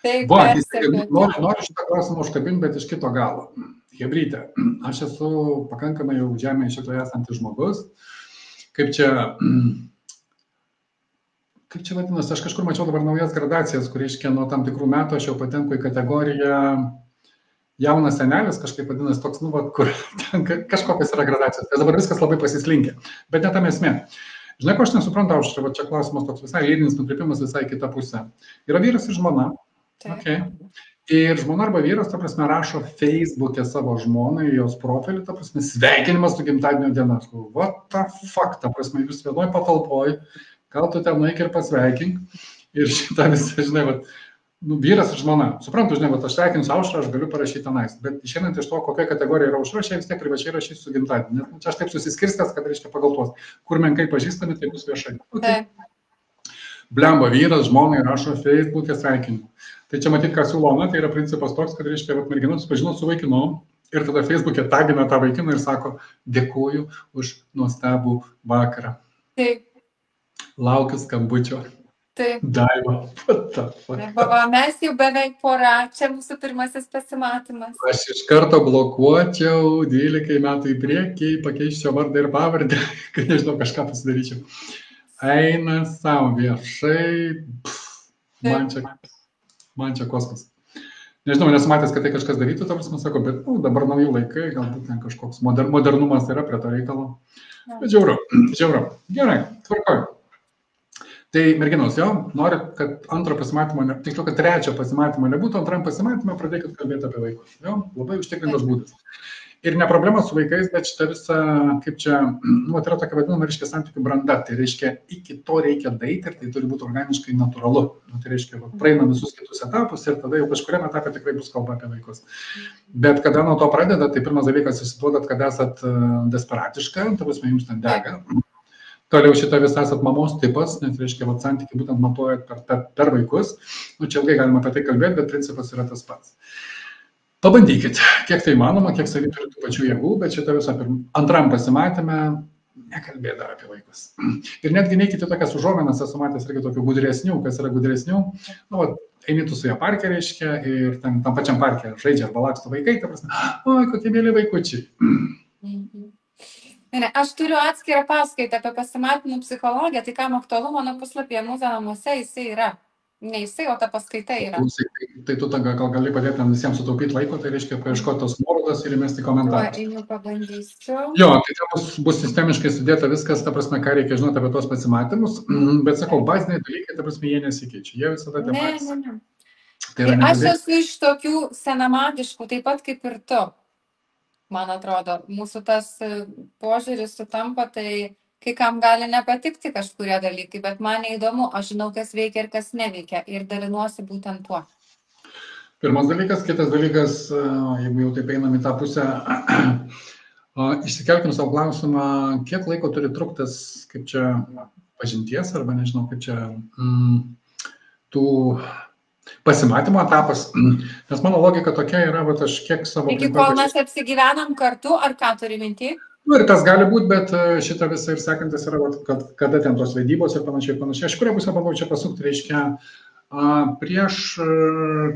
Noriu šitą klausimą užkabinti, bet iš kito galo. Hebrytė, aš esu pakankamai jau žemėje šitoje esantis žmogus. Kaip čia vadinasi, aš kažkur mačiau dabar naujas gradacijas, kur reiškia nuo tam tikrų metų aš jau patenku į kategoriją jaunas senelis, kažkaip vadinasi toks, nu, kur kažkokios yra gradacijos. Tai dabar viskas labai pasislinkia, bet ne tam esmė. Žinai, ko aš nesuprantu, čia klausimas toks visai lyrinis nukrypimas visai kitą pusę. Yra vyras ir žmona. Okay. Ir žmona arba vyras, ta prasme, rašo Facebook'e savo žmonai, jos profilį, ta prasme, sveikinimas su gimtadienio diena. What the fuck, ta prasme, jūs vienoj patalpoj, gal tu ten nueik ir pasveikink. Ir šitą visą, žinai, nu, vyras ir žmona. Suprantu, žinai, aš sveikinsiu Aušrą, aš galiu parašyti tenais. Bet išeinant iš to, kokia kategorija yra Aušra, aš vis tiek privačiai rašysiu su gimtadieniu. Čia aš taip susiskirstęs, kad reiškia pagal tuos, kur menkai pažįstami, tai bus viešai. Okay. Blemba, vyras žmonai rašo Facebook'e sveikinimą. Tai čia matyt, ką siūloma, tai yra principas toks, kad reiškia, mergina susipažino su vaikinu ir tada Facebook'e tagina tą vaikiną ir sako, dėkuoju už nuostabų vakarą. Taip. Laukiu skambučio. Taip. Daiva. Mes jau beveik pora, čia mūsų pirmasis pasimatymas. Aš iš karto blokuočiau 12 metų į priekį, pakeiščiau vardą ir pavardę, kad nežinau, kažką pasidaryčiau. Eina savo viešai, man čia kosmos. Nežinau, nesumatęs, kad tai kažkas darytų, ta prasme, sako, bet dabar nauji laikai, galbūt ten kažkoks modernumas yra prie to reikalo. Bet žiauru. Gerai, tvarkoj. Tai merginos, jo, nori, kad antro pasimatymo, tiksliau, kad trečio pasimatymo nebūtų, antram pasimatymą pradėkit kalbėti apie vaikus. Jo, labai užtikrintas būdas. Ir ne problema su vaikais, bet šitą visą, kaip čia, nu, yra tokia vadinama, reiškia, santykių branda. Tai reiškia, iki to reikia daeiti ir tai turi būti organiškai natūralu. Nu, tai reiškia, praeina visus kitus etapus ir tada jau kažkuriam etapė tikrai bus kalba apie vaikus. Bet kada nuo to pradeda, tai pirmas dalykas įsiduodat, kad esat desperatiška, ta prasme, jums ten dega. Toliau šitą vis esat mamos tipas, nes reiškia, santykiai būtent matuojat per vaikus. Nu, čia ilgai galima apie tai kalbėti, bet principas yra tas pats. Pabandykit, kiek tai įmanoma, kiek savy turi tų pačių jėgų, bet šitą visą antram pasimatymę nekalbėt dar apie vaikus. Ir netgi neikite tokias užuomenas, esu matęs irgi tokių gudresnių, kas yra gudresnių. Nu, va, eini tu su ją parke, reiškia, ir tam pačiam parke žaidžia arba laksto vaikai, ta prasme, oi, kokie mėly vaikučiai. Ne, aš turiu atskirą paskaitą apie pasimatymų psichologiją, tai kam aktualu mano puslapyje Mūza namuose jisai yra. Ne jisai, o ta paskaita yra. Tai tu gal gali padėti visiems sutaupyti laiko, tai reiškia paieškoti tos nuorodas ir įmesti komentarus. Einu pabandysiu. Jo, tai ten bus sistemiškai sudėta viskas, ta prasme, ką reikia žinoti apie tos pasimatymus, bet sakau, baziniai dalykai, ta prasme, jie nesikeičia, jie visada tie patys. Ne. Tai aš esu iš tokių senamadiškų, taip pat kaip ir tu. Man atrodo, mūsų tas požiūris sutampa, tai kai kam gali nepatikti kažkurie dalykai, bet man neįdomu, aš žinau, kas veikia ir kas neveikia ir dalinuosi būtent tuo. Pirmas dalykas, kitas dalykas, jeigu jau taip einam į tą pusę, išsikelkim savo klausimą, kiek laiko turi truktas, kaip čia pažinties, arba nežinau, kaip čia tų pasimatymo etapas, nes mano logika tokia yra, bet aš kiek savo... Iki kol mes apsigyvenam kartu, ar ką turi minti? Nu, ir tas gali būti, bet šitą visą ir sekantis yra, kada ten tos vedybos ir panašiai. Aš kurią pusę bandau čia pasukti, reiškia, prieš,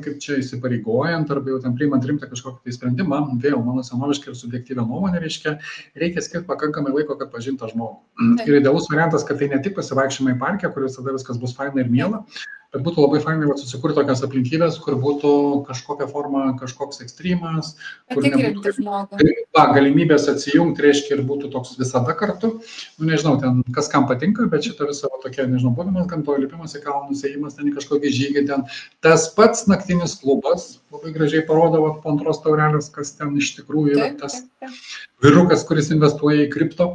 kaip čia įsipareigojant, arba jau ten priimant rimtą kažkokį tai sprendimą, vėl mano senoviškai ir subjektyvę nuomonę, reiškia, reikia skirti pakankamai laiko, kad pažintų žmogų. Ir idealus variantas, kad tai ne tik pasivaikščiojimai parke, kur visada viskas bus faina ir miela, bet būtų labai fainai susikurti tokias aplinkybės, kur būtų kažkokia forma, kažkoks ekstremas, kur nebūtų galimybės atsijungti, reiškia, ir būtų toks visada kartu. Nu, nežinau, ten kas kam patinka, bet šitą visą tokia, nežinau, buvimas gamtoje, lipimas į kalnus, ėjimas ten į kažkokį žygį, ten tas pats naktinis klubas, labai gražiai parodavo po antros taurelės, kas ten iš tikrųjų yra tas vyrukas, kuris investuoja į kripto.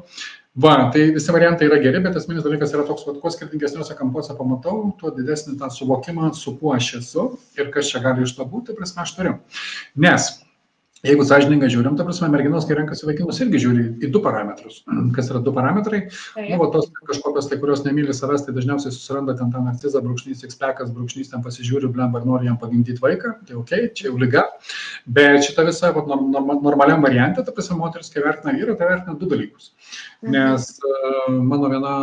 Va, tai visi variantai yra geri, bet esminis dalykas yra toks, kuo skirtingesniuose kampuose pamatau, tuo didesnį tą suvokimą, su kuo aš esu ir kas čia gali iš to būti, tai prasme aš turiu. Nes jeigu sąžiningai žiūrim, ta prasme, merginos, kai renkasi vaikinus, irgi žiūri į du parametrus. Kas yra du parametrai? Nu, va, tos kažkokios, tai kurios nemyli savęs, tai dažniausiai susiranda ten tą narcizą, brūkšnys, sixpackas, brūkšnys, ten pasižiūri, blemba, ir nori jam pagimdyti vaiką, tai okei, čia jau liga. Bet šitą visą normaliam variantą, ta prasme, moteris, kai vertina vyrą, tai vertina du dalykus. Nes mano viena,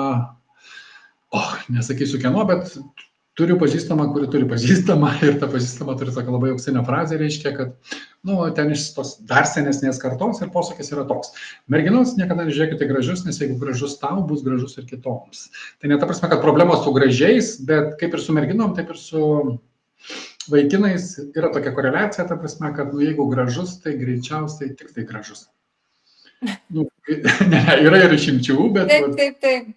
nesakysiu kieno, bet turiu pažįstamą, kuri turi pažįstamą, ir ta pažįstama turi tokią labai auksinę frazę, reiškia, kad ten iš tos dar senesnės kartos ir posakis yra toks. Merginos niekada nežiūrėkite gražius, nes jeigu gražus tau, bus gražus ir kitoms. Tai ne ta prasme, kad problemos su gražiais, bet kaip ir su merginom, taip ir su vaikinais yra tokia koreliacija, ta prasme, kad jeigu gražus, tai greičiausiai tik tai gražus. Yra ir išimčių, bet... Taip.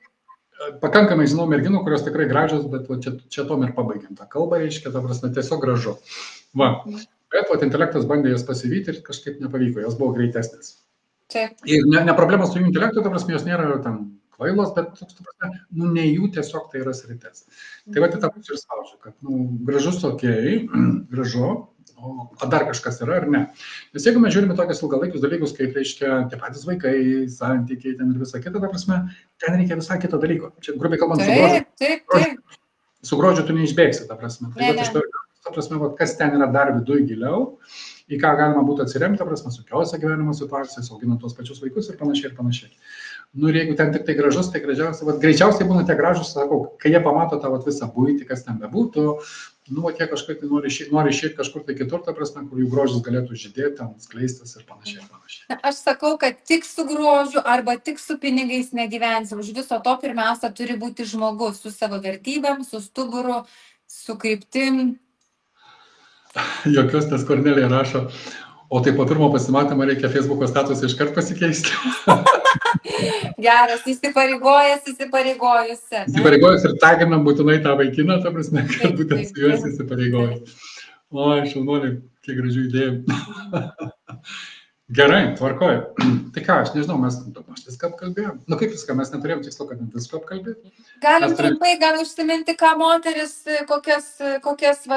Pakankamai žinau merginų, kurios tikrai gražios, bet čia tom ir pabaigiam tą kalbą, reiškia, ta prasme, tiesiog gražu. Va. Bet intelektas bandė jas pasivyti ir kažkaip nepavyko, jos buvo greitesnės. Ir ne problema su jų intelektu, ta prasme, jos nėra ten kvailos, bet ne jų tiesiog tai yra sritis. Tai va, tą pusę ir spaudžiu, kad gražus okei, gražu, o dar kažkas yra ar ne. Nes jeigu mes žiūrime tokius ilgalaikius dalykus, kaip reiškia tie patys vaikai, santykiai ten ir visa kita, ta prasme, ten reikia visai kito dalyko. Čia grubiai kalbant, su grožiu tu neišbėgsi, ta prasme. Tai va, ta prasme, kas ten yra dar viduj giliau, į ką galima būtų atsiremti, ta prasme, sunkiausia gyvenimo situacijos, auginant tuos pačius vaikus ir panašiai ir panašiai. Nu ir jeigu ten tik tai gražus, tai greičiausiai būna tie gražus, sakau, kai jie pamato tą visą buitį, kas ten bebūtų, jie kažkaip nori išėti kažkur tai kitur, ta prasme, kur jų grožis galėtų žydėti, ten skleistis ir panašiai ir panašiai. Aš sakau, kad tik su grožiu arba tik su pinigais negyvensi. Už viso to pirmiausia turi būti žmogus su savo vertybėm, su stuburu, su kryptim. Jokios, nes Kornelija rašo, o tai po pirmo pasimatymo reikia Facebooko statusą iškart pasikeisti. Geras, įsipareigojęs. Įsipareigojęs ir taginam būtinai tą vaikiną, ta prasme, kad būtent su juos įsipareigojęs. O, šaunuoliai, kiek gražių idėjų. Gerai, tvarkoj. Tai ką, aš nežinau, mes viską apkalbėjom. Kaip viską, mes neturėjom tikslo, kad viską apkalbėti. Galim trumpai užsiminti, ką moteris, kokias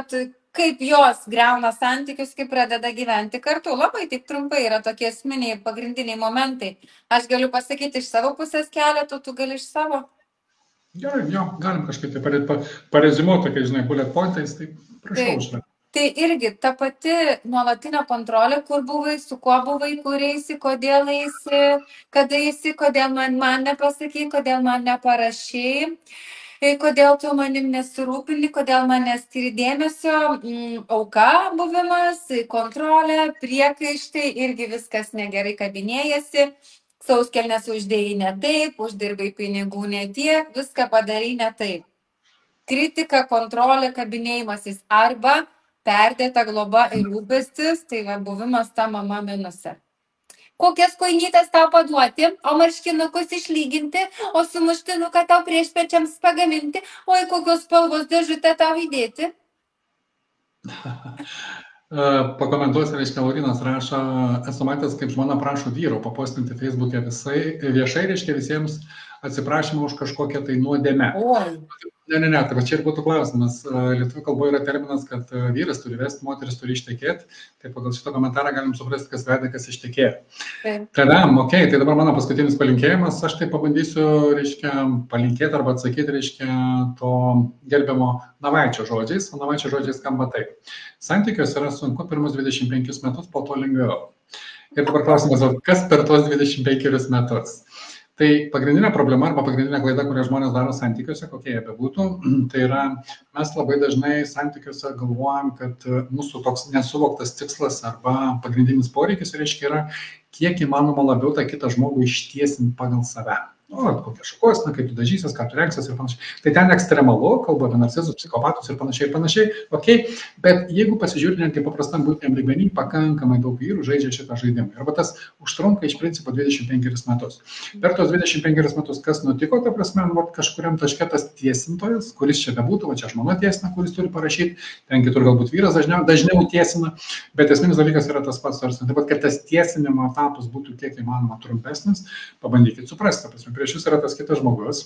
kaip jos greuna santykius, kaip pradeda gyventi kartu. Labai taip trumpai yra tokie esminiai pagrindiniai momentai. Aš galiu pasakyti iš savo pusės keletą, tu gali iš savo. Gerai, jo, galim kažkaip tai parezimuoti, kai žinai, bullet pointais, tai prašau už. Tai irgi ta pati nuolatinė kontrolė, kur buvai, su kuo buvai, kur eisi, kodėl eisi, kada eisi, kodėl man nepasakai, kodėl man neparašai, kodėl tu manim nesirūpini, kodėl man neskiri dėmesio, auka buvimas, kontrolė, priekaištai, irgi viskas negerai kabinėjasi, sauskelnes uždėjai ne taip, uždirbai pinigų ne tiek, viską padarai ne taip. Kritika, kontrolė, kabinėjimasis arba perdėta globa ir rūpestis, tai va buvimas ta mama minuse. Kokias koinytes tau paduoti, o marškinukus išlyginti, o sumuštinuką tau priešpečiams pagaminti, oi kokios spalvos dėžutę tau įdėti. Pakomentuosiu, reiškia, Laurinas rašo, esu matęs, kaip žmona prašo vyro papostinti Facebook'e viešai, reiškia, visiems atsiprašymą už kažkokią tai nuodėmę. Ne, tai va čia ir būtų klausimas. Lietuvių kalboje yra terminas, kad vyras turi vesti, moteris turi ištekėti, tai pagal šitą komentarą galim suprasti, kas veda, kas ištekėjo. Tadam, tai dabar mano paskutinis palinkėjimas, aš tai pabandysiu, reiškia, palinkėti arba atsakyti, reiškia, to gerbiamo Navaičio žodžiais, o Navaičio žodžiais skamba taip. Santykiuose yra sunku pirmus 25 metus, po to lengviau. Ir dabar klausimas, kas per tuos 25 metus? Tai pagrindinė problema arba pagrindinė klaida, kurią žmonės daro santykiuose, kokie jie bebūtų, tai yra, mes labai dažnai santykiuose galvojam, kad mūsų toks nesuvoktas tikslas arba pagrindinis poreikis, reiškia, yra kiek įmanoma labiau tą kitą žmogų ištiesinti pagal save. Kokia šukuosina, kaip tu dažysies, ką tu rengsies ir panašiai. Tai ten ekstremalu, kalba apie narcizus, psichopatus ir panašiai, bet jeigu pasižiūrint netgi paprastam būtiniam lygmenį, pakankamai daug vyrų žaidžia šitą žaidimą. Arba tas užtrunka iš principo 25 metus. Per tos 25 metus kas nutiko, ta prasme, kažkuriam taške tas tiesintojas, kuris čia bebūtų, čia žmona tiesina, kuris turi parašyti, ten kitur galbūt vyras dažniau tiesina, bet esminis dalykas yra tas pats. Taip pat, kad tas tiesinimo etapas būtų kiek įmanoma trumpesnis, pabandykit suprasti. Prieš jūs yra tas kitas žmogus,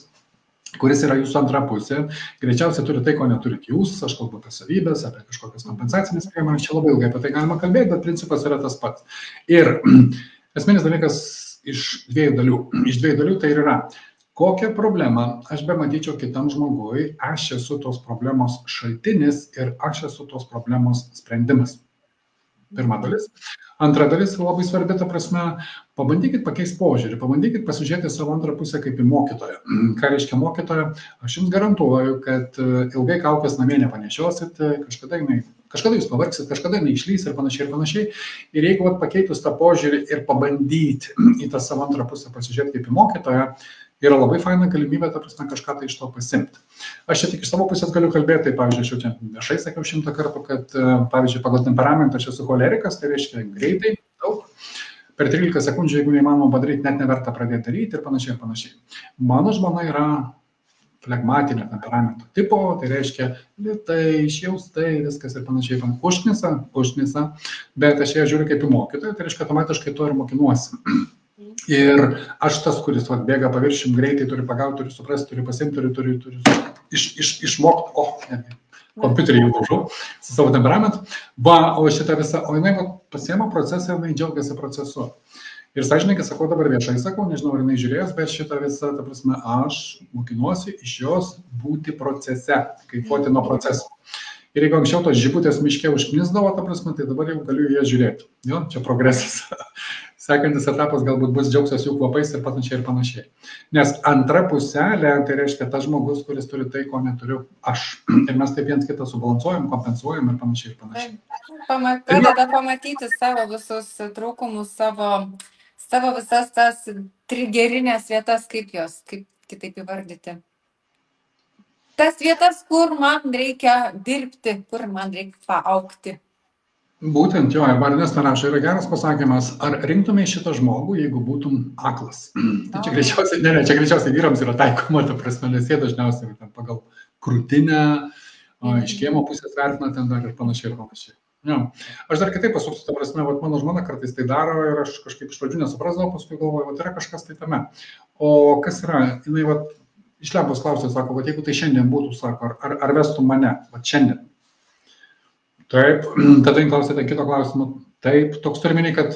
kuris yra jūsų antra pusė, greičiausiai turi tai, ko neturit jūs, aš kalbu apie savybės, apie kažkokias kompensacinės priemonės, čia labai ilgai apie tai galima kalbėti, bet principas yra tas pats. Ir esminis dalykas iš dviejų dalių. Iš dviejų dalių tai yra, kokią problemą aš bematyčiau kitam žmogui, aš esu tos problemos šaltinis ir aš esu tos problemos sprendimas. Pirma dalis. Antra dalis labai svarbi, ta prasme, pabandykit pakeisti požiūrį, pabandykit pasižiūrėti savo antrą pusę kaip į mokytoją. Ką reiškia mokytoja? Aš jums garantuoju, kad ilgai kaukės namie nepanešiosit, kažkada jūs pavargsit, kažkada neišlys ir panašiai. Ir jeigu pakeitus tą požiūrį ir pabandyti į tą savo antrą pusę pasižiūrėti kaip į mokytoją, yra labai faina galimybė, ta prasme, kažką tai iš to pasimti. Aš čia tik iš savo pusės galiu kalbėti, tai pavyzdžiui, aš jau čia viešai sakiau 100 kartų, kad, pavyzdžiui, pagal temperamentą aš esu cholerikas, tai reiškia greitai, daug, per 13 sekundžių, jeigu neįmanoma padaryti, net neverta pradėti daryti ir panašiai. Mano žmona yra flegmatinio temperamento tipo, tai reiškia lėtai, išjaustai, viskas ir panašiai. Užknisa, bet aš ją žiūriu kaip į mokytoją, tai reiškia automatiškai to ir mokinuosi. Ir aš tas, kuris bėga paviršium greitai, turi pagauti, turi suprasti, turi pasimti, turi išmokti, kompiuterį jau daužau su savo temperamentu. O šitą visą, jinai pasiema procesą, jinai džiaugiasi procesu. Ir sąžininkai sakau, dabar viešai sakau, nežinau, ar jinai žiūrės, bet šitą visą, ta prasme, aš mokinuosi iš jos būti procese, kaifuoti nuo proceso. Ir jeigu anksčiau tos žibutės miške užknisdavo, ta prasme, tai dabar jau galiu ją žiūrėti. Jo, čia progresas. Sekantis etapas galbūt bus džiaugsiuos jų kvapais ir panašiai. Nes antra puselė, tai reiškia tas žmogus, kuris turi tai, ko neturiu aš. Ir mes taip viens kitą subalansuojam, kompensuojam ir panašiai. Pradeda pamatyti savo visus trūkumus, savo visas tas trigerinės vietas, kaip kitaip įvardyti. Tas vietas, kur man reikia dirbti, kur man reikia paaugti. Būtent jo, ir Ernestas rašo, yra geras pasakymas, ar rinktumai šitą žmogų, jeigu būtum aklas. Tai čia greičiausiai vyrams yra taikoma, ta prasme, nes jie dažniausiai pagal krūtinę, iškėjimo pusės vertina ten dar ir panašiai. Ja. Aš dar kitaip pasuksiu, ta prasme, mano žmona kartais tai daro ir aš kažkaip iš pradžių nesuprasdavau, paskui galvoju, yra kažkas tai tame. O kas yra, jinai iš lempos klausė, sako, jeigu tai šiandien būtų, sako, ar vestum mane, šiandien. Taip, tada klausėte kito klausimo. Taip, toks turminį, kad,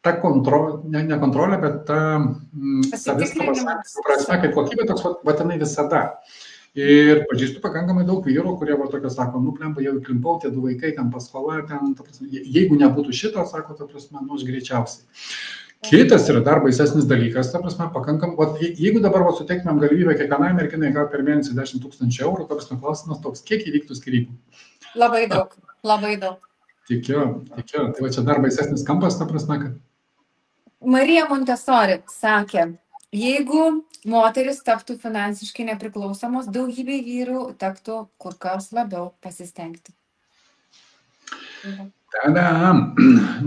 ta kontrolė, ne kontrolė, bet ta savistaba santykių prasme, kaip kokybė, toks vatinai visada. Ir pažįstu pakankamai daug vyrų, kurie tokia sako, plemba, jau klimpau, tie 2 vaikai, ten paskola, ten, ta prasme, jeigu nebūtų šito, sako, ta prasme, aš greičiausiai. Kitas yra dar baisesnis dalykas, ta prasme, jeigu dabar suteiktumėm galimybę kiekvienai merginai gauti per mėnesį 10 000 eurų, ta prasme, klausimas toks, kiek įvyktų skyrybų? Labai daug, labai daug. Tikiu. Tai va čia dar baisesnis kampas, ta prasme, kad... Marija Montessori sakė, jeigu moteris taptų finansiškai nepriklausomos, daugybė vyrų tektų kur kas labiau pasistengti.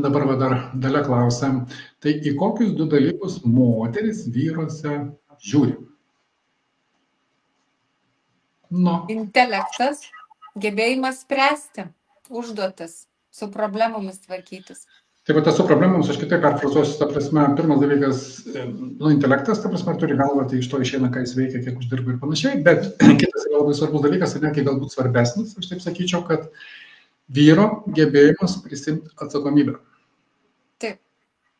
Dabar dar Dalia klausia, tai į kokius 2 dalykus moteris vyruose žiūri? Intelektas, gebėjimas spręsti, užduotis, su problemomis tvarkytis. Tai va, su problemomis aš kitaip perfrazuosiu, ta prasme, pirmas dalykas, intelektas, ta prasme, turi galvą, tai iš to išeina, ką jis veikia, kiek uždirba ir panašiai, bet kitas yra labai svarbus dalykas, ir netgi galbūt svarbesnis, aš taip sakyčiau, kad vyro gebėjimas prisimti atsakomybę. Taip.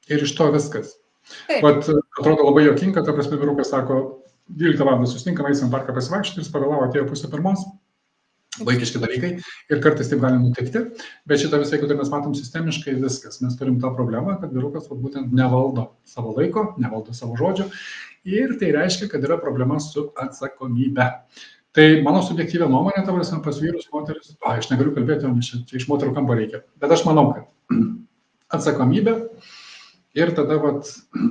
Ir iš to viskas. Taip. Vat, atrodo labai juokinga, ta prasme, vyrukas sako, 12 valandų susitinkam, eisim parką pasivaikščioti, jis pavėlavo, atėjo 12:30. Vaikiški dalykai ir kartais taip gali nutikti, bet šitą visą, jeigu tai mes matom sistemiškai, viskas. Mes turim tą problemą, kad vyrukas būtent nevaldo savo laiko, nevaldo savo žodžių ir tai reiškia, kad yra problema su atsakomybe. Tai mano subjektyvia nuomonė, ta prasme, pas vyrus, moteris, aš negaliu kalbėti, čia iš moterų kampo reikia, bet aš manau, kad atsakomybė ir tada,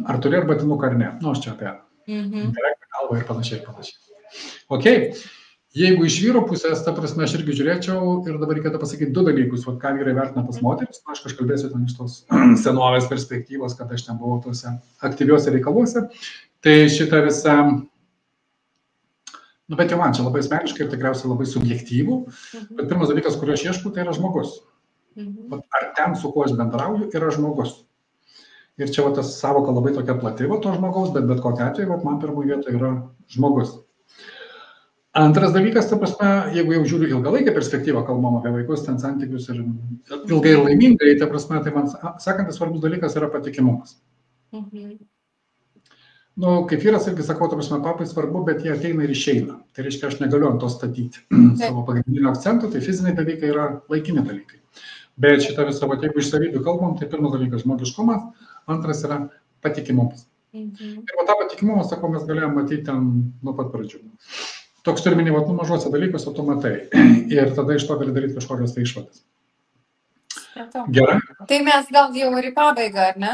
ar turi ar batinuką ar ne, aš čia apie intelektą, kalbą ir panašiai. Ok. Jeigu iš vyro pusės, ta prasme, aš irgi žiūrėčiau ir dabar reikėtų pasakyti 2 dalykus, ką vyrai vertina pas moteris, aš kalbėsiu ten iš tos senovės perspektyvos, kad aš ten buvau tuose aktyviuose reikaluose, tai šitą visą, bet jau man čia labai asmeniškai ir tikriausiai labai subjektyvų, bet pirmas dalykas, kurio aš ieškau, tai yra žmogus. Ar ten, su kuo aš bendrauju, yra žmogus. Ir čia tas savoka labai tokia plati, to žmogaus, bet kokia atveju, man pirmoje vietoje yra žmogus. Antras dalykas, ta prasme, jeigu jau žiūriu ilgalaikę perspektyvą, kalbam apie vaikus, ten santykius ir ilgai ir laimingai, ta prasme, tai man sekantis svarbus dalykas yra patikimumas. Kaip vyras irgi sakau, ta prasme, papai svarbu, bet jie ateina ir išeina. Tai reiškia, aš negaliu ant to statyti savo pagrindinio akcentų, tai fiziniai dalykai yra laikini dalykai. Bet šitą visą, jeigu iš savybių kalbam, tai pirmas dalykas žmogiškumas, antras yra patikimumas. Ir tą patikimumą, sakau, mes galėjome matyti ten nuo pat pradžių. Toks turi minį, mažuose dalykuose tu matai. Ir tada iš to gali daryti kažkokios tai išvadas. Gerai? Tai mes gal jau ir į pabaigą, ar ne?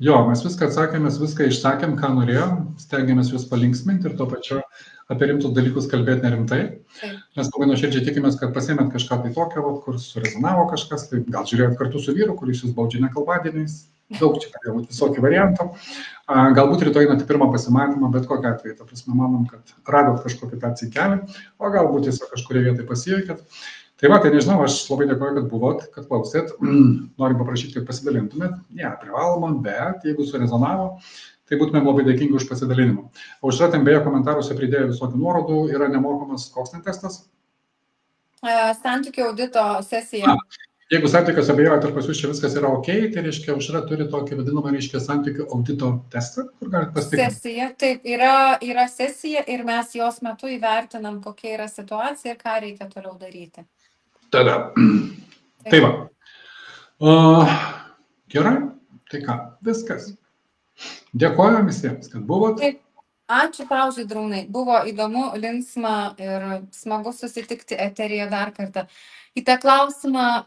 Jo, mes viską atsakėm, mes viską išsakėm, ką norėjom, stengiamės jūs palinksminti ir tuo pačiu apie rimtus dalykus kalbėti nerimtai. Nes labai nuoširdžiai tikimės, kad pasiėmėt kažką tai tokio, kur surezonavo kažkas, tai gal žiūrėjot kartu su vyru, kuris jūs baudžia nekalbadieniais. Daug čia gali būti visokių variantų. Galbūt rytoj einate pirmą pasimatymą, bet kokią atveju, ta prasme, manom, kad radot kažkokį tą cinkelį, o galbūt tiesiog kažkurie vietai pasijuokėt. Tai va, tai nežinau, aš labai dėkoju, kad buvot, kad klausėt. Noriu paprašyti, kad pasidalintumėt. Ne, privaloma, bet jeigu surezonavo, tai būtumėm labai dėkingi už pasidalinimą. Aušra ten beje komentaruose pridėjo visokių nuorodų, yra nemokamas koks ten testas? Santykių audito sesija. Jeigu santykiuose abejojate, ar pas jūs čia viskas yra ok, tai reiškia, Aušra turi tokį vadinamą, reiškia, santykių audito testą, kur galite pasitikrinti. Sesija, taip, yra sesija ir mes jos metu įvertinam, kokia yra situacija ir ką reikia toliau daryti. Tada. Tai va. Gerai, tai ką, viskas. Dėkoju visiems, kad buvot. Taip. Ačiū tau, Žydrūnai. Buvo įdomu, linksma ir smagu susitikti eteryje dar kartą. Į tą klausimą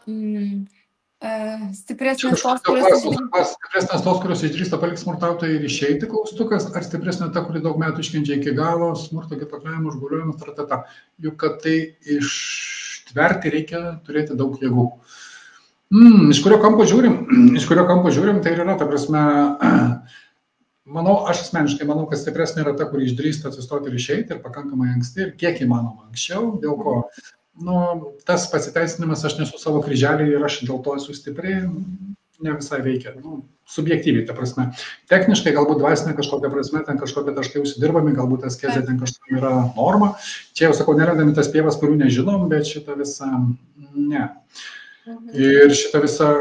stipresnės tos, kurios išdrįsta palikti smurtautoją ir išeiti klaustukas, ar stipresnė ta, kuri daug metų iškenčia iki galo, smurto, kitokliavimo, užguliojimo, tratata. Juk kad tai ištverti reikia turėti daug jėgų. Iš kurio kampo žiūrim, tai yra, ta prasme, aš asmeniškai manau, kad stipresnė yra ta, kuri išdrįsta atsistoti ir išeiti ir pakankamai anksti ir kiek įmanoma anksčiau, dėl ko, tas pasiteisinimas, aš nesu savo kryželį ir aš dėl to esu stipri, ne visai veikia, nu, subjektyviai, ta prasme. Techniškai, galbūt dvasinė kažkokia prasme, ten kažkokie taškai užsidirbami, galbūt askezė ten kažkam yra norma. Čia jau sakau, nerandami tas pievas, kurių nežinom, bet šitą visą, ne. Ir šitą visą,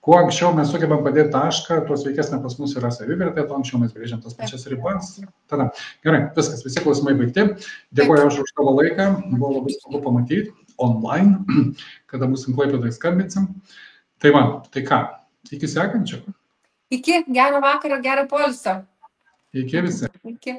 kuo anksčiau mes sugebam padėti tašką, tuo sveikesnė pas mus yra savivertė, tuo anksčiau mes brėžiam tas pačias ribas. Tada. Gerai, viskas, visi klausimai baigti. Dėkuoju už tavo laiką, buvo labai smagu pamatyti online, kada būsim Klaipėdoje skambinsim. Tai va, tai ką, iki sekančio. Iki, gerą vakarą, gerą poilsio. Iki visi. Iki.